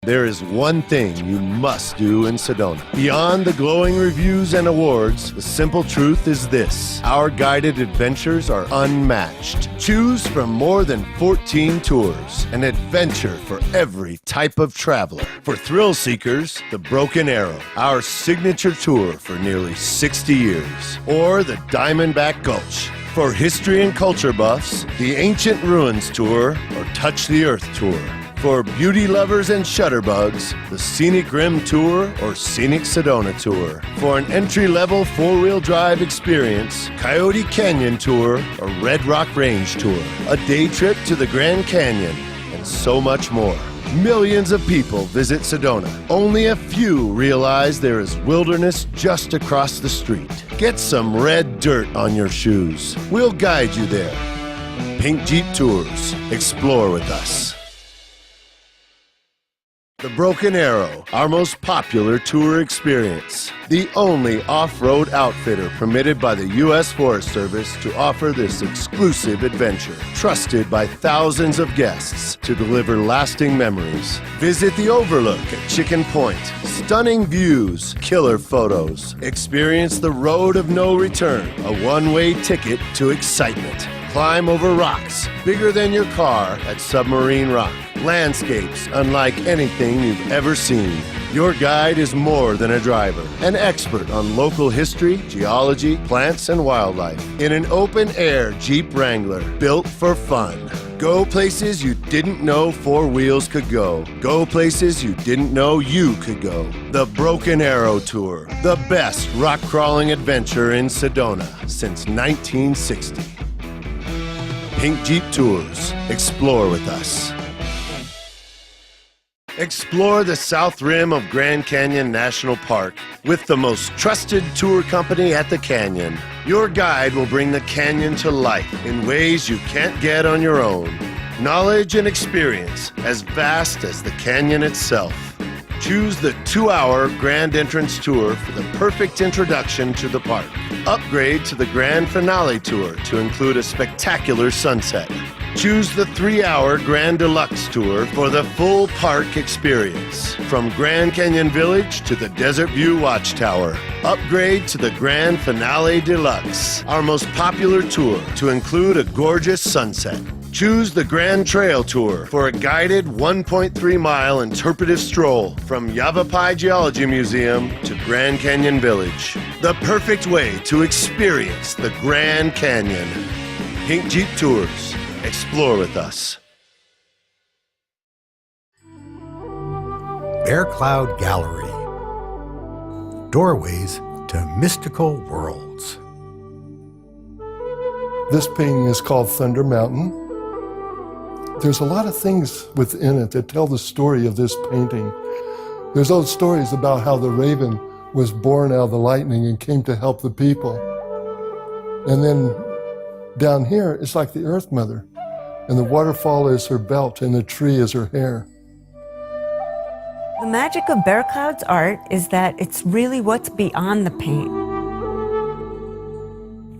Speaker 15: There is one thing you must do in Sedona. Beyond the glowing reviews and awards, the simple truth is this: our guided adventures are unmatched. Choose from more than 14 tours, an adventure for every type of traveler. For thrill seekers, the Broken Arrow, our signature tour for nearly 60 years, or the Diamondback Gulch. For history and culture buffs, the Ancient Ruins Tour or Touch the Earth Tour. For beauty lovers and shutterbugs, the Scenic Rim Tour or Scenic Sedona Tour. For an entry-level four-wheel drive experience, Coyote Canyon Tour or Red Rock Range Tour. A day trip to the Grand Canyon, and so much more. Millions of people visit Sedona. Only a few realize there is wilderness just across the street. Get some red dirt on your shoes. We'll guide you there. Pink Jeep Tours. Explore with us. The Broken Arrow, our most popular tour experience. The only off-road outfitter permitted by the U.S. Forest Service to offer this exclusive adventure. Trusted by thousands of guests to deliver lasting memories. Visit the Overlook at Chicken Point. Stunning views, killer photos. Experience the Road of No Return, a one-way ticket to excitement. Climb over rocks bigger than your car at Submarine Rock. Landscapes unlike anything you've ever seen. Your guide is more than a driver, an expert on local history, geology, plants, and wildlife. In an open-air Jeep Wrangler built for fun. Go places you didn't know four wheels could go. Go places you didn't know you could go. The Broken Arrow Tour, the best rock crawling adventure in Sedona since 1960. Pink Jeep Tours. Explore with us. Explore the south rim of Grand Canyon National Park with the most trusted tour company at the canyon. Your guide will bring the canyon to life in ways you can't get on your own. Knowledge and experience as vast as the canyon itself. Choose the 2-hour Grand Entrance Tour for the perfect introduction to the park. Upgrade to the Grand Finale Tour to include a spectacular sunset. Choose the 3-hour Grand Deluxe Tour for the full park experience. From Grand Canyon Village to the Desert View Watchtower. Upgrade to the Grand Finale Deluxe, our most popular tour to include a gorgeous sunset. Choose the Grand Trail Tour for a guided 1.3-mile interpretive stroll from Yavapai Geology Museum to Grand Canyon Village. The perfect way to experience the Grand Canyon. Pink Jeep Tours. Explore with us.
Speaker 5: Bear Cloud Gallery. Doorways to mystical worlds.
Speaker 1: This painting is called Thunder Mountain. There's a lot of things within it that tell the story of this painting. There's old stories about how the raven was born out of the lightning and came to help the people. And then down here, it's like the Earth Mother. And the waterfall is her belt and the tree is her hair.
Speaker 6: The magic of Bear Cloud's art is that it's really what's beyond the paint.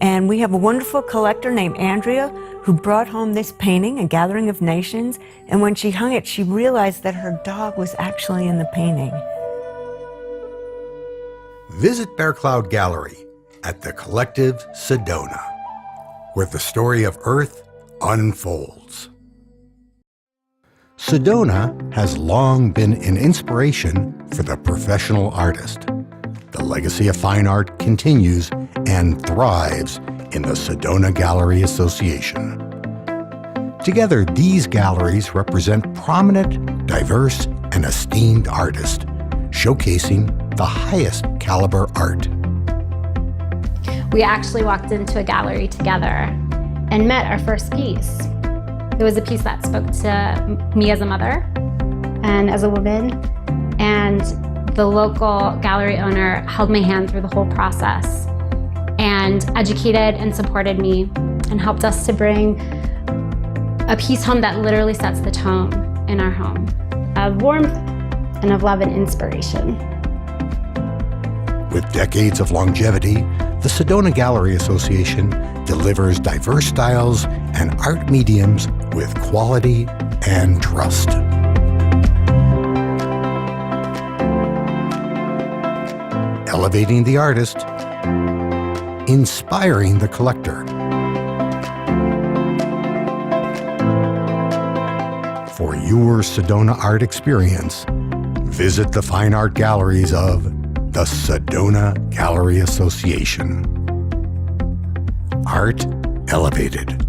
Speaker 6: And we have a wonderful collector named Andrea who brought home this painting, A Gathering of Nations, and when she hung it, she realized that her dog was actually in the painting.
Speaker 5: Visit Bear Cloud Gallery at the Collective Sedona, where the story of Earth unfolds. Sedona has long been an inspiration for the professional artist. The legacy of fine art continues and thrives in the Sedona Gallery Association. Together, these galleries represent prominent, diverse, and esteemed artists, showcasing the highest caliber art.
Speaker 9: We actually walked into a gallery together and met our first piece. It was a piece that spoke to me as a mother and as a woman, and the local gallery owner held my hand through the whole process and educated and supported me and helped us to bring a piece home that literally sets the tone in our home of warmth and of love and inspiration.
Speaker 5: With decades of longevity, the Sedona Gallery Association delivers diverse styles and art mediums with quality and trust. Elevating the artist, inspiring the collector. For your Sedona art experience, visit the fine art galleries of the Sedona Gallery Association. Art elevated.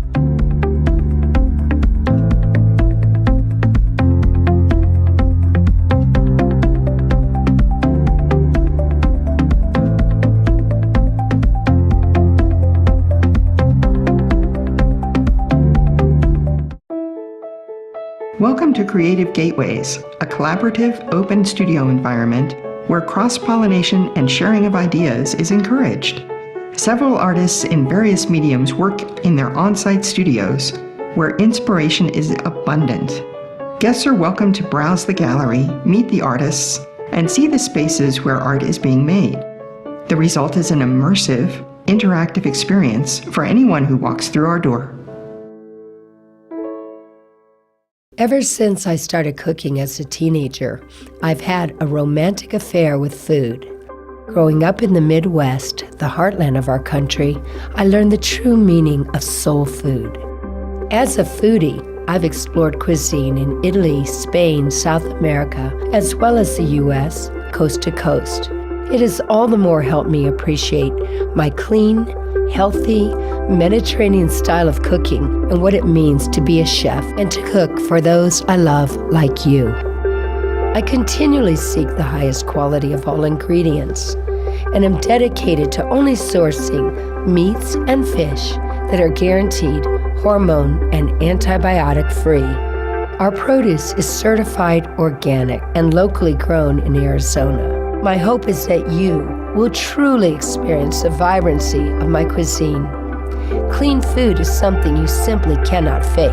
Speaker 16: Welcome to Creative Gateways, a collaborative, open studio environment where cross-pollination and sharing of ideas is encouraged. Several artists in various mediums work in their on-site studios where inspiration is abundant. Guests are welcome to browse the gallery, meet the artists, and see the spaces where art is being made. The result is an immersive, interactive experience for anyone who walks through our door.
Speaker 2: Ever since I started cooking as a teenager, I've had a romantic affair with food. Growing up in the Midwest, the heartland of our country, I learned the true meaning of soul food. As a foodie, I've explored cuisine in Italy, Spain, South America, as well as the U.S., coast to coast. It has all the more helped me appreciate my clean, healthy, Mediterranean style of cooking and what it means to be a chef and to cook for those I love like you. I continually seek the highest quality of all ingredients and am dedicated to only sourcing meats and fish that are guaranteed hormone and antibiotic free. Our produce is certified organic and locally grown in Arizona. My hope is that you will truly experience the vibrancy of my cuisine. Clean food is something you simply cannot fake.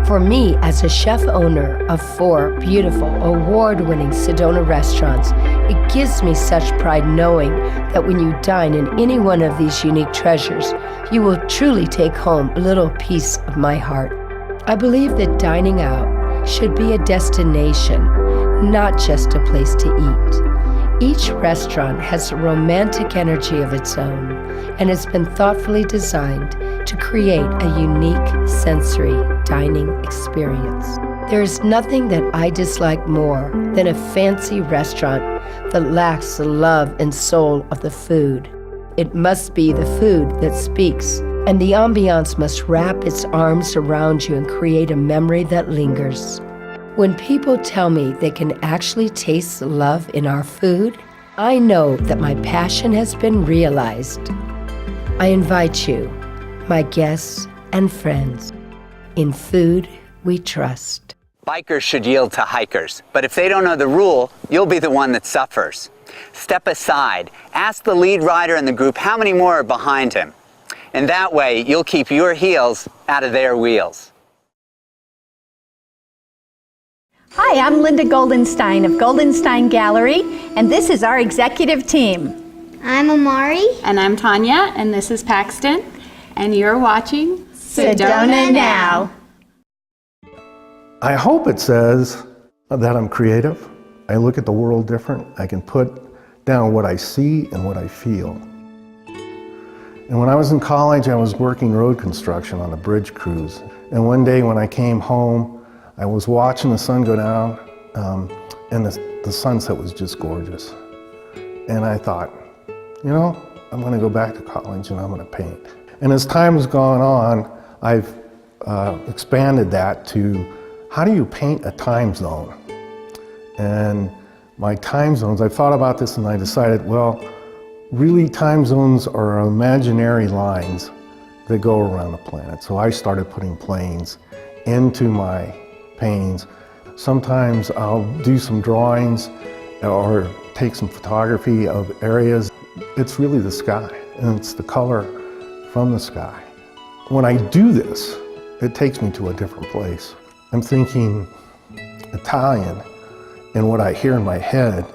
Speaker 2: For me, as a chef owner of 4 beautiful, award-winning Sedona restaurants, it gives me such pride knowing that when you dine in any one of these unique treasures, you will truly take home a little piece of my heart. I believe that dining out should be a destination, not just a place to eat. Each restaurant has a romantic energy of its own and has been thoughtfully designed to create a unique sensory dining experience. There is nothing that I dislike more than a fancy restaurant that lacks the love and soul of the food. It must be the food that speaks, and the ambiance must wrap its arms around you and create a memory that lingers. When people tell me they can actually taste the love in our food, I know that my passion has been realized. I invite you, my guests and friends, in food we trust.
Speaker 13: Bikers should yield to hikers, but if they don't know the rule, you'll be the one that suffers. Step aside, ask the lead rider in the group how many more are behind him. And that way, you'll keep your heels out of their wheels.
Speaker 4: Hi, I'm Linda Goldenstein of Goldenstein Gallery, and this is our executive team.
Speaker 12: I'm Amari.
Speaker 17: And I'm Tanya, and this is Paxton, and you're watching
Speaker 4: Sedona Now.
Speaker 18: I hope it says that I'm creative. I look at the world different. I can put down what I see and what I feel. And when I was in college, I was working road construction on a bridge cruise. And one day when I came home, I was watching the sun go down, and the sunset was just gorgeous. And I thought, you know, I'm going to go back to college and I'm going to paint. And as time has gone on, I've expanded that to how do you paint a time zone? And my time zones, I thought about this and I decided, well, really time zones are imaginary lines that go around the planet. So I started putting planes into my paintings. Sometimes I'll do some drawings or take some photography of areas. It's really the sky, and it's the color from the sky. When I do this, it takes me to a different place. I'm thinking Italian, and what I hear in my head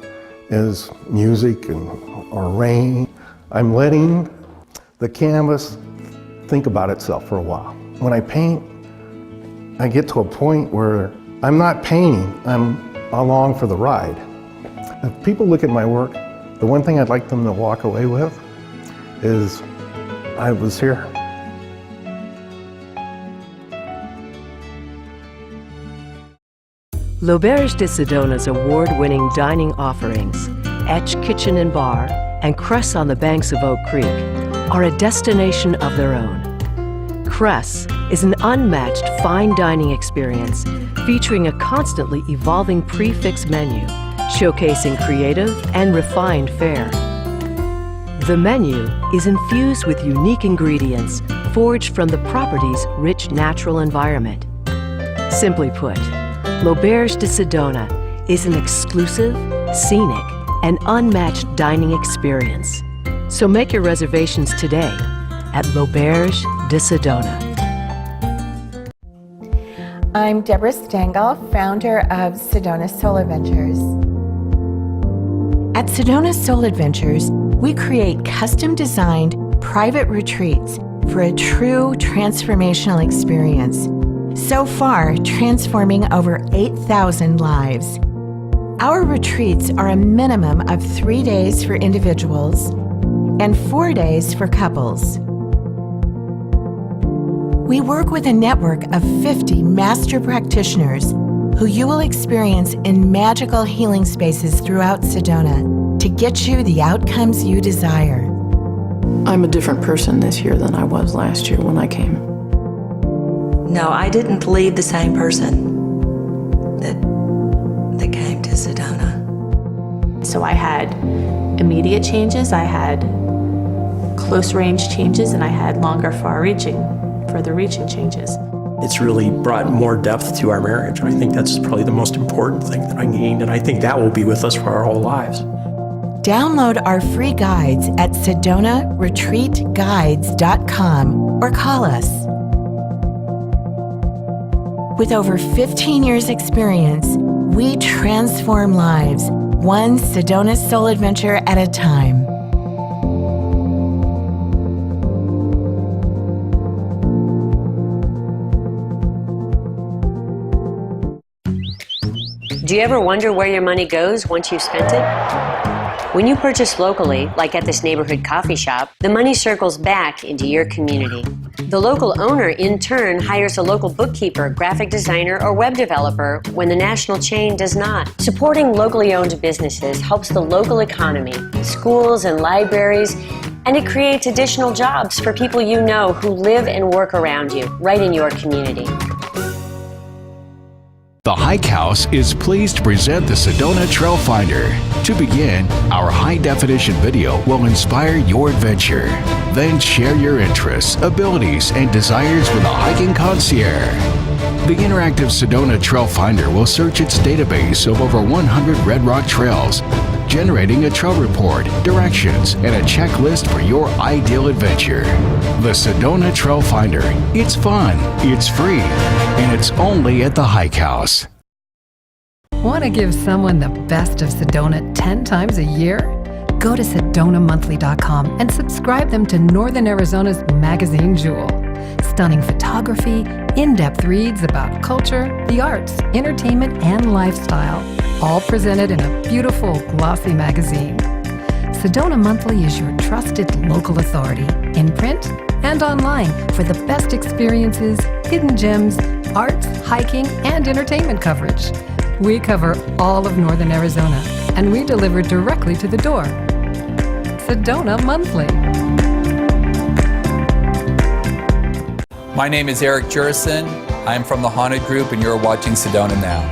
Speaker 18: is music or rain. I'm letting the canvas think about itself for a while. When I paint, I get to a point where I'm not painting, I'm along for the ride. If people look at my work, the one thing I'd like them to walk away with is, I was here.
Speaker 20: L'Auberge de Sedona's award-winning dining offerings, Etch Kitchen and Bar, and Cress on the banks of Oak Creek, are a destination of their own. Cress is an unmatched fine dining experience featuring a constantly evolving prix-fixe menu, showcasing creative and refined fare. The menu is infused with unique ingredients forged from the property's rich natural environment. Simply put, L'Auberge de Sedona is an exclusive, scenic, and unmatched dining experience. So make your reservations today at L'Auberge de Sedona.
Speaker 17: I'm Deborah Stengel, founder of Sedona Soul Adventures.
Speaker 10: At Sedona Soul Adventures, we create custom-designed private retreats for a true transformational experience. So far, transforming over 8,000 lives. Our retreats are a minimum of 3 days for individuals and 4 days for couples. We work with a network of 50 master practitioners who you will experience in magical healing spaces throughout Sedona to get you the outcomes you desire.
Speaker 11: I'm a different person this year than I was last year when I came.
Speaker 12: No, I didn't leave the same person that came to Sedona.
Speaker 17: So I had immediate changes, I had close range changes, and I had longer further reaching changes.
Speaker 21: It's really brought more depth to our marriage. I think that's probably the most important thing that I gained, and I think that will be with us for our whole lives.
Speaker 10: Download our free guides at SedonaRetreatGuides.com or call us. With over 15 years experience, we transform lives, one Sedona Soul Adventure at a time.
Speaker 20: Do you ever wonder where your money goes once you've spent it? When you purchase locally, like at this neighborhood coffee shop, the money circles back into your community. The local owner, in turn, hires a local bookkeeper, graphic designer, or web developer when the national chain does not. Supporting locally owned businesses helps the local economy, schools and libraries, and it creates additional jobs for people you know who live and work around you, right in your community.
Speaker 22: The Hike House is pleased to present the Sedona Trail Finder. To begin, our high-definition video will inspire your adventure. Then share your interests, abilities, and desires with a hiking concierge. The interactive Sedona Trail Finder will search its database of over 100 Red Rock trails, generating a trail report, directions, and a checklist for your ideal adventure. The Sedona Trail Finder. It's fun, it's free, and it's only at the Hike House.
Speaker 8: Want to give someone the best of Sedona 10 times a year? Go to SedonaMonthly.com and subscribe them to Northern Arizona's magazine jewel. Stunning photography, in-depth reads about culture, the arts, entertainment, and lifestyle, all presented in a beautiful, glossy magazine. Sedona Monthly is your trusted local authority, in print and online, for the best experiences, hidden gems, arts, hiking, and entertainment coverage. We cover all of Northern Arizona, and we deliver directly to the door. Sedona Monthly.
Speaker 23: My name is Eric Jurison. I'm from the Haunted Group, and you're watching Sedona Now.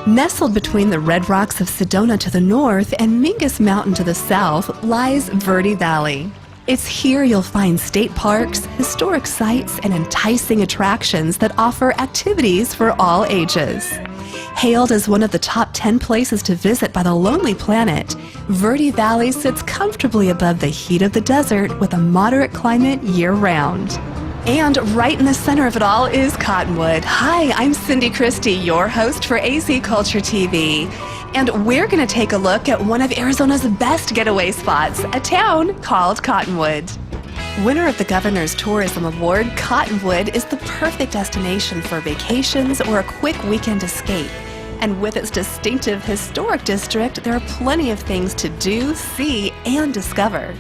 Speaker 24: Nestled between the Red Rocks of Sedona to the north and Mingus Mountain to the south lies Verde Valley. It's here you'll find state parks, historic sites, and enticing attractions that offer activities for all ages. Hailed as one of the top 10 places to visit by the Lonely Planet, Verde Valley sits comfortably above the heat of the desert with a moderate climate year-round. And right in the center of it all is Cottonwood. Hi, I'm Cindy Christie, your host for AC Culture TV. And we're going to take a look at one of Arizona's best getaway spots, a town called Cottonwood. Winner of the Governor's Tourism Award, Cottonwood is the perfect destination for vacations or a quick weekend escape. And with its distinctive historic district, there are plenty of things to do, see, and discover.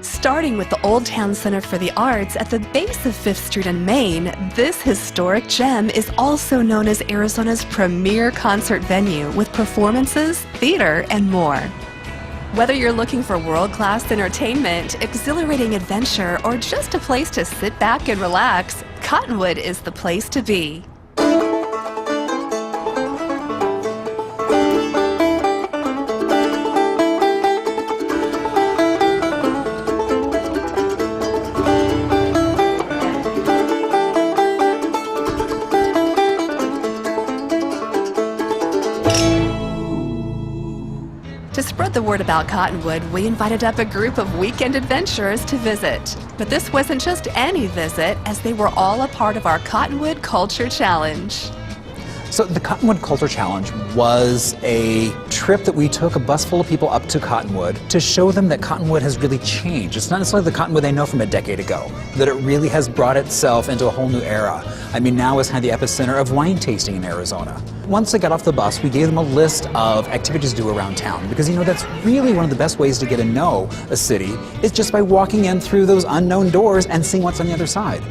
Speaker 24: Starting with the Old Town Center for the Arts at the base of 5th Street in Maine, this historic gem is also known as Arizona's premier concert venue with performances, theater, and more. Whether you're looking for world-class entertainment, exhilarating adventure, or just a place to sit back and relax, Cottonwood is the place to be. To spread the word about Cottonwood, we invited up a group of weekend adventurers to visit. But this wasn't just any visit, as they were all a part of our Cottonwood Culture Challenge.
Speaker 3: So the Cottonwood Culture Challenge was a trip that we took a bus full of people up to Cottonwood to show them that Cottonwood has really changed. It's not necessarily the Cottonwood they know from a decade ago, that it really has brought itself into a whole new era. I mean, now it's kind of the epicenter of wine tasting in Arizona. Once they got off the bus, we gave them a list of activities to do around town, because that's really one of the best ways to get to know a city is just by walking in through those unknown doors and seeing what's on the other side.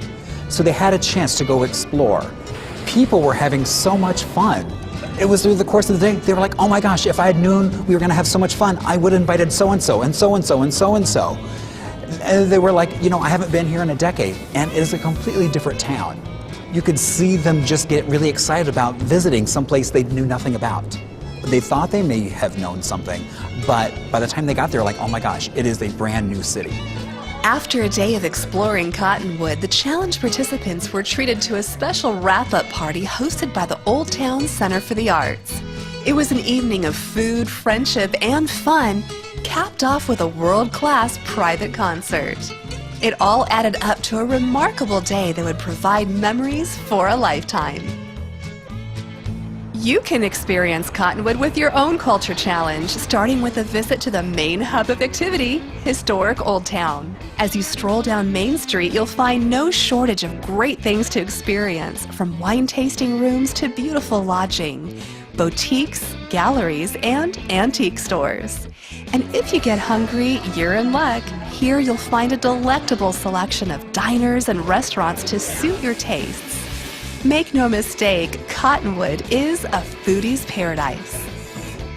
Speaker 3: So they had a chance to go explore. People were having so much fun. It was through the course of the day, they were like, oh my gosh, if I had known we were gonna have so much fun, I would have invited so-and-so and so-and-so and so-and-so. And they were like, I haven't been here in a decade, and it is a completely different town. You could see them just get really excited about visiting someplace they knew nothing about. They thought they may have known something, but by the time they got there, like, oh my gosh, it is a brand new city.
Speaker 24: After a day of exploring Cottonwood, the challenge participants were treated to a special wrap-up party hosted by the Old Town Center for the Arts. It was an evening of food, friendship, and fun, capped off with a world-class private concert. It all added up to a remarkable day that would provide memories for a lifetime. You can experience Cottonwood with your own culture challenge, starting with a visit to the main hub of activity, historic Old Town. As you stroll down Main Street, you'll find no shortage of great things to experience, from wine tasting rooms to beautiful lodging, boutiques, galleries, and antique stores. And if you get hungry, you're in luck. Here you'll find a delectable selection of diners and restaurants to suit your tastes. Make no mistake, Cottonwood is a foodie's paradise.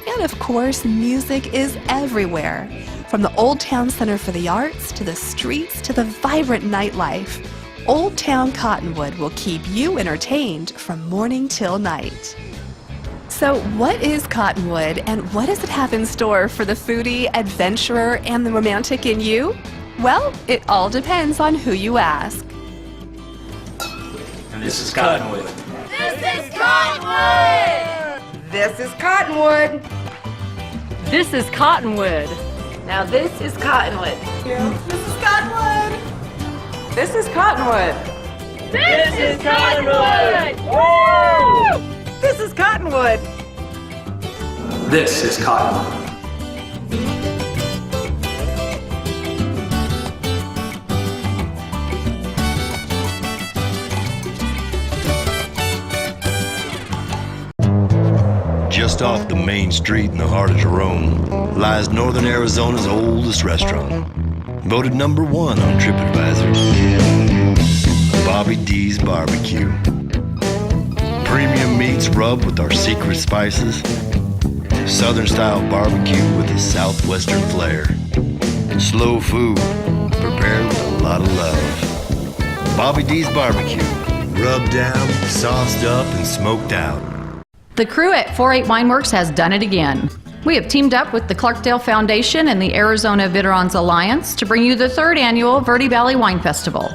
Speaker 24: And of course, music is everywhere. From the Old Town Center for the Arts, to the streets, to the vibrant nightlife, Old Town Cottonwood will keep you entertained from morning till night. So what is Cottonwood, and what does it have in store for the foodie, adventurer, and the romantic in you? Well, it all depends on who you ask.
Speaker 21: And this is Cottonwood.
Speaker 7: This is Cottonwood!
Speaker 14: This is Cottonwood.
Speaker 7: This is Cottonwood.
Speaker 14: Now this is Cottonwood. This is Cottonwood. This is Cottonwood.
Speaker 7: This is Cottonwood!
Speaker 14: Woo! This is Cottonwood.
Speaker 21: This is Cottonwood.
Speaker 15: Just off the main street in the heart of Jerome lies Northern Arizona's oldest restaurant. Voted #1 on TripAdvisor. Bobby D's Barbecue. Premium meats rubbed with our secret spices. Southern-style barbecue with a southwestern flair. Slow food, prepared with a lot of love. Bobby D's Barbecue. Rubbed down, sauced up, and smoked out.
Speaker 19: The crew at 48 Wineworks has done it again. We have teamed up with the Clarkdale Foundation and the Arizona Veterans Alliance to bring you the 3rd annual Verde Valley Wine Festival.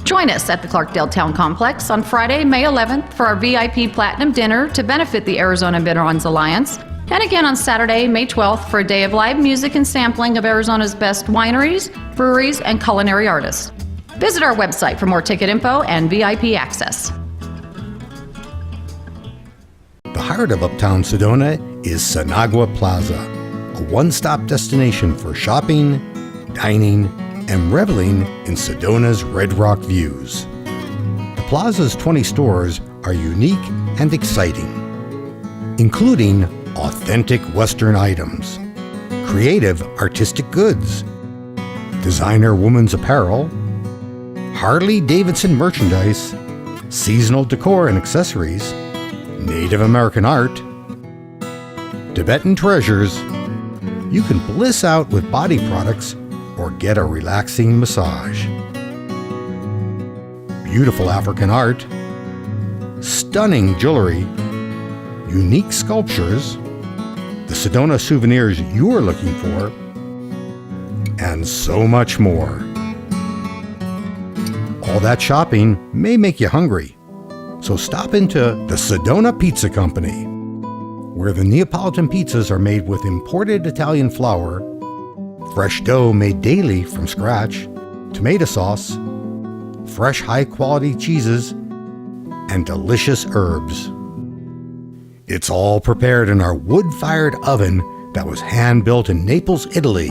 Speaker 19: Join us at the Clarkdale Town Complex on Friday, May 11th for our VIP Platinum Dinner to benefit the Arizona Veterans Alliance, and again on Saturday, May 12th for a day of live music and sampling of Arizona's best wineries, breweries, and culinary artists. Visit our website for more ticket info and VIP access.
Speaker 5: The heart of Uptown Sedona is Sonagua Plaza, a one-stop destination for shopping, dining, and reveling in Sedona's Red Rock views. The plaza's 20 stores are unique and exciting, including authentic Western items, creative artistic goods, designer women's apparel, Harley-Davidson merchandise, seasonal decor and accessories, Native American art, Tibetan treasures. You can bliss out with body products or get a relaxing massage. Beautiful African art, stunning jewelry, unique sculptures, the Sedona souvenirs you're looking for, and so much more. All that shopping may make you hungry, so stop into the Sedona Pizza Company, where the Neapolitan pizzas are made with imported Italian flour, fresh dough made daily from scratch, tomato sauce, fresh high-quality cheeses, and delicious herbs. It's all prepared in our wood-fired oven that was hand-built in Naples, Italy,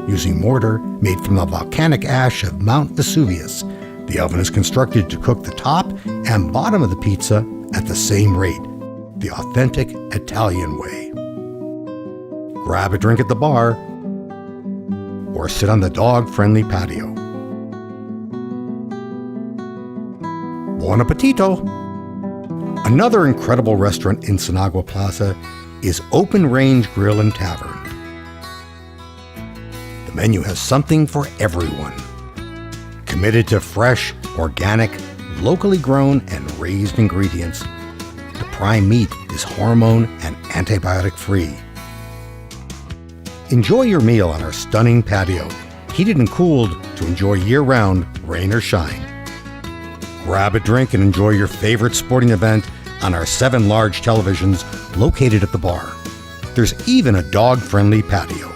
Speaker 5: using mortar made from the volcanic ash of Mount Vesuvius. The oven is constructed to cook the top and bottom of the pizza at the same rate, the authentic Italian way. Grab a drink at the bar or sit on the dog-friendly patio. Buon appetito! Another incredible restaurant in Sinagua Plaza is Open Range Grill and Tavern. The menu has something for everyone. Committed to fresh, organic, locally grown and raised ingredients, the prime meat is hormone and antibiotic-free. Enjoy your meal on our stunning patio, heated and cooled to enjoy year-round, rain or shine. Grab a drink and enjoy your favorite sporting event on our 7 large televisions located at the bar. There's even a dog-friendly patio.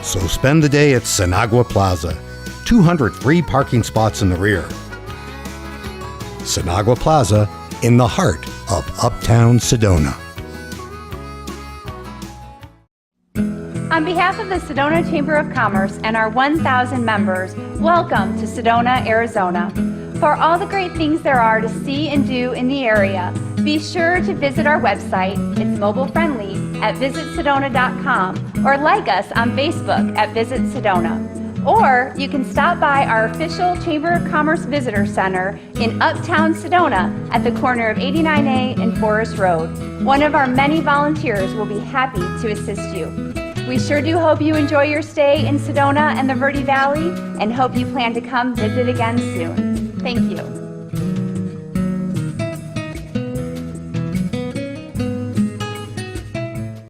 Speaker 5: So spend the day at Sinagua Plaza, 200 free parking spots in the rear. Sinagua Plaza in the heart of Uptown Sedona.
Speaker 4: On behalf of the Sedona Chamber of Commerce and our 1,000 members, welcome to Sedona, Arizona. For all the great things there are to see and do in the area, be sure to visit our website. It's mobile friendly at visitsedona.com or like us on Facebook at Visit Sedona. Or you can stop by our official Chamber of Commerce Visitor Center in Uptown Sedona at the corner of 89A and Forest Road. One of our many volunteers will be happy to assist you. We sure do hope you enjoy your stay in Sedona and the Verde Valley and hope you plan to come visit again soon. Thank you.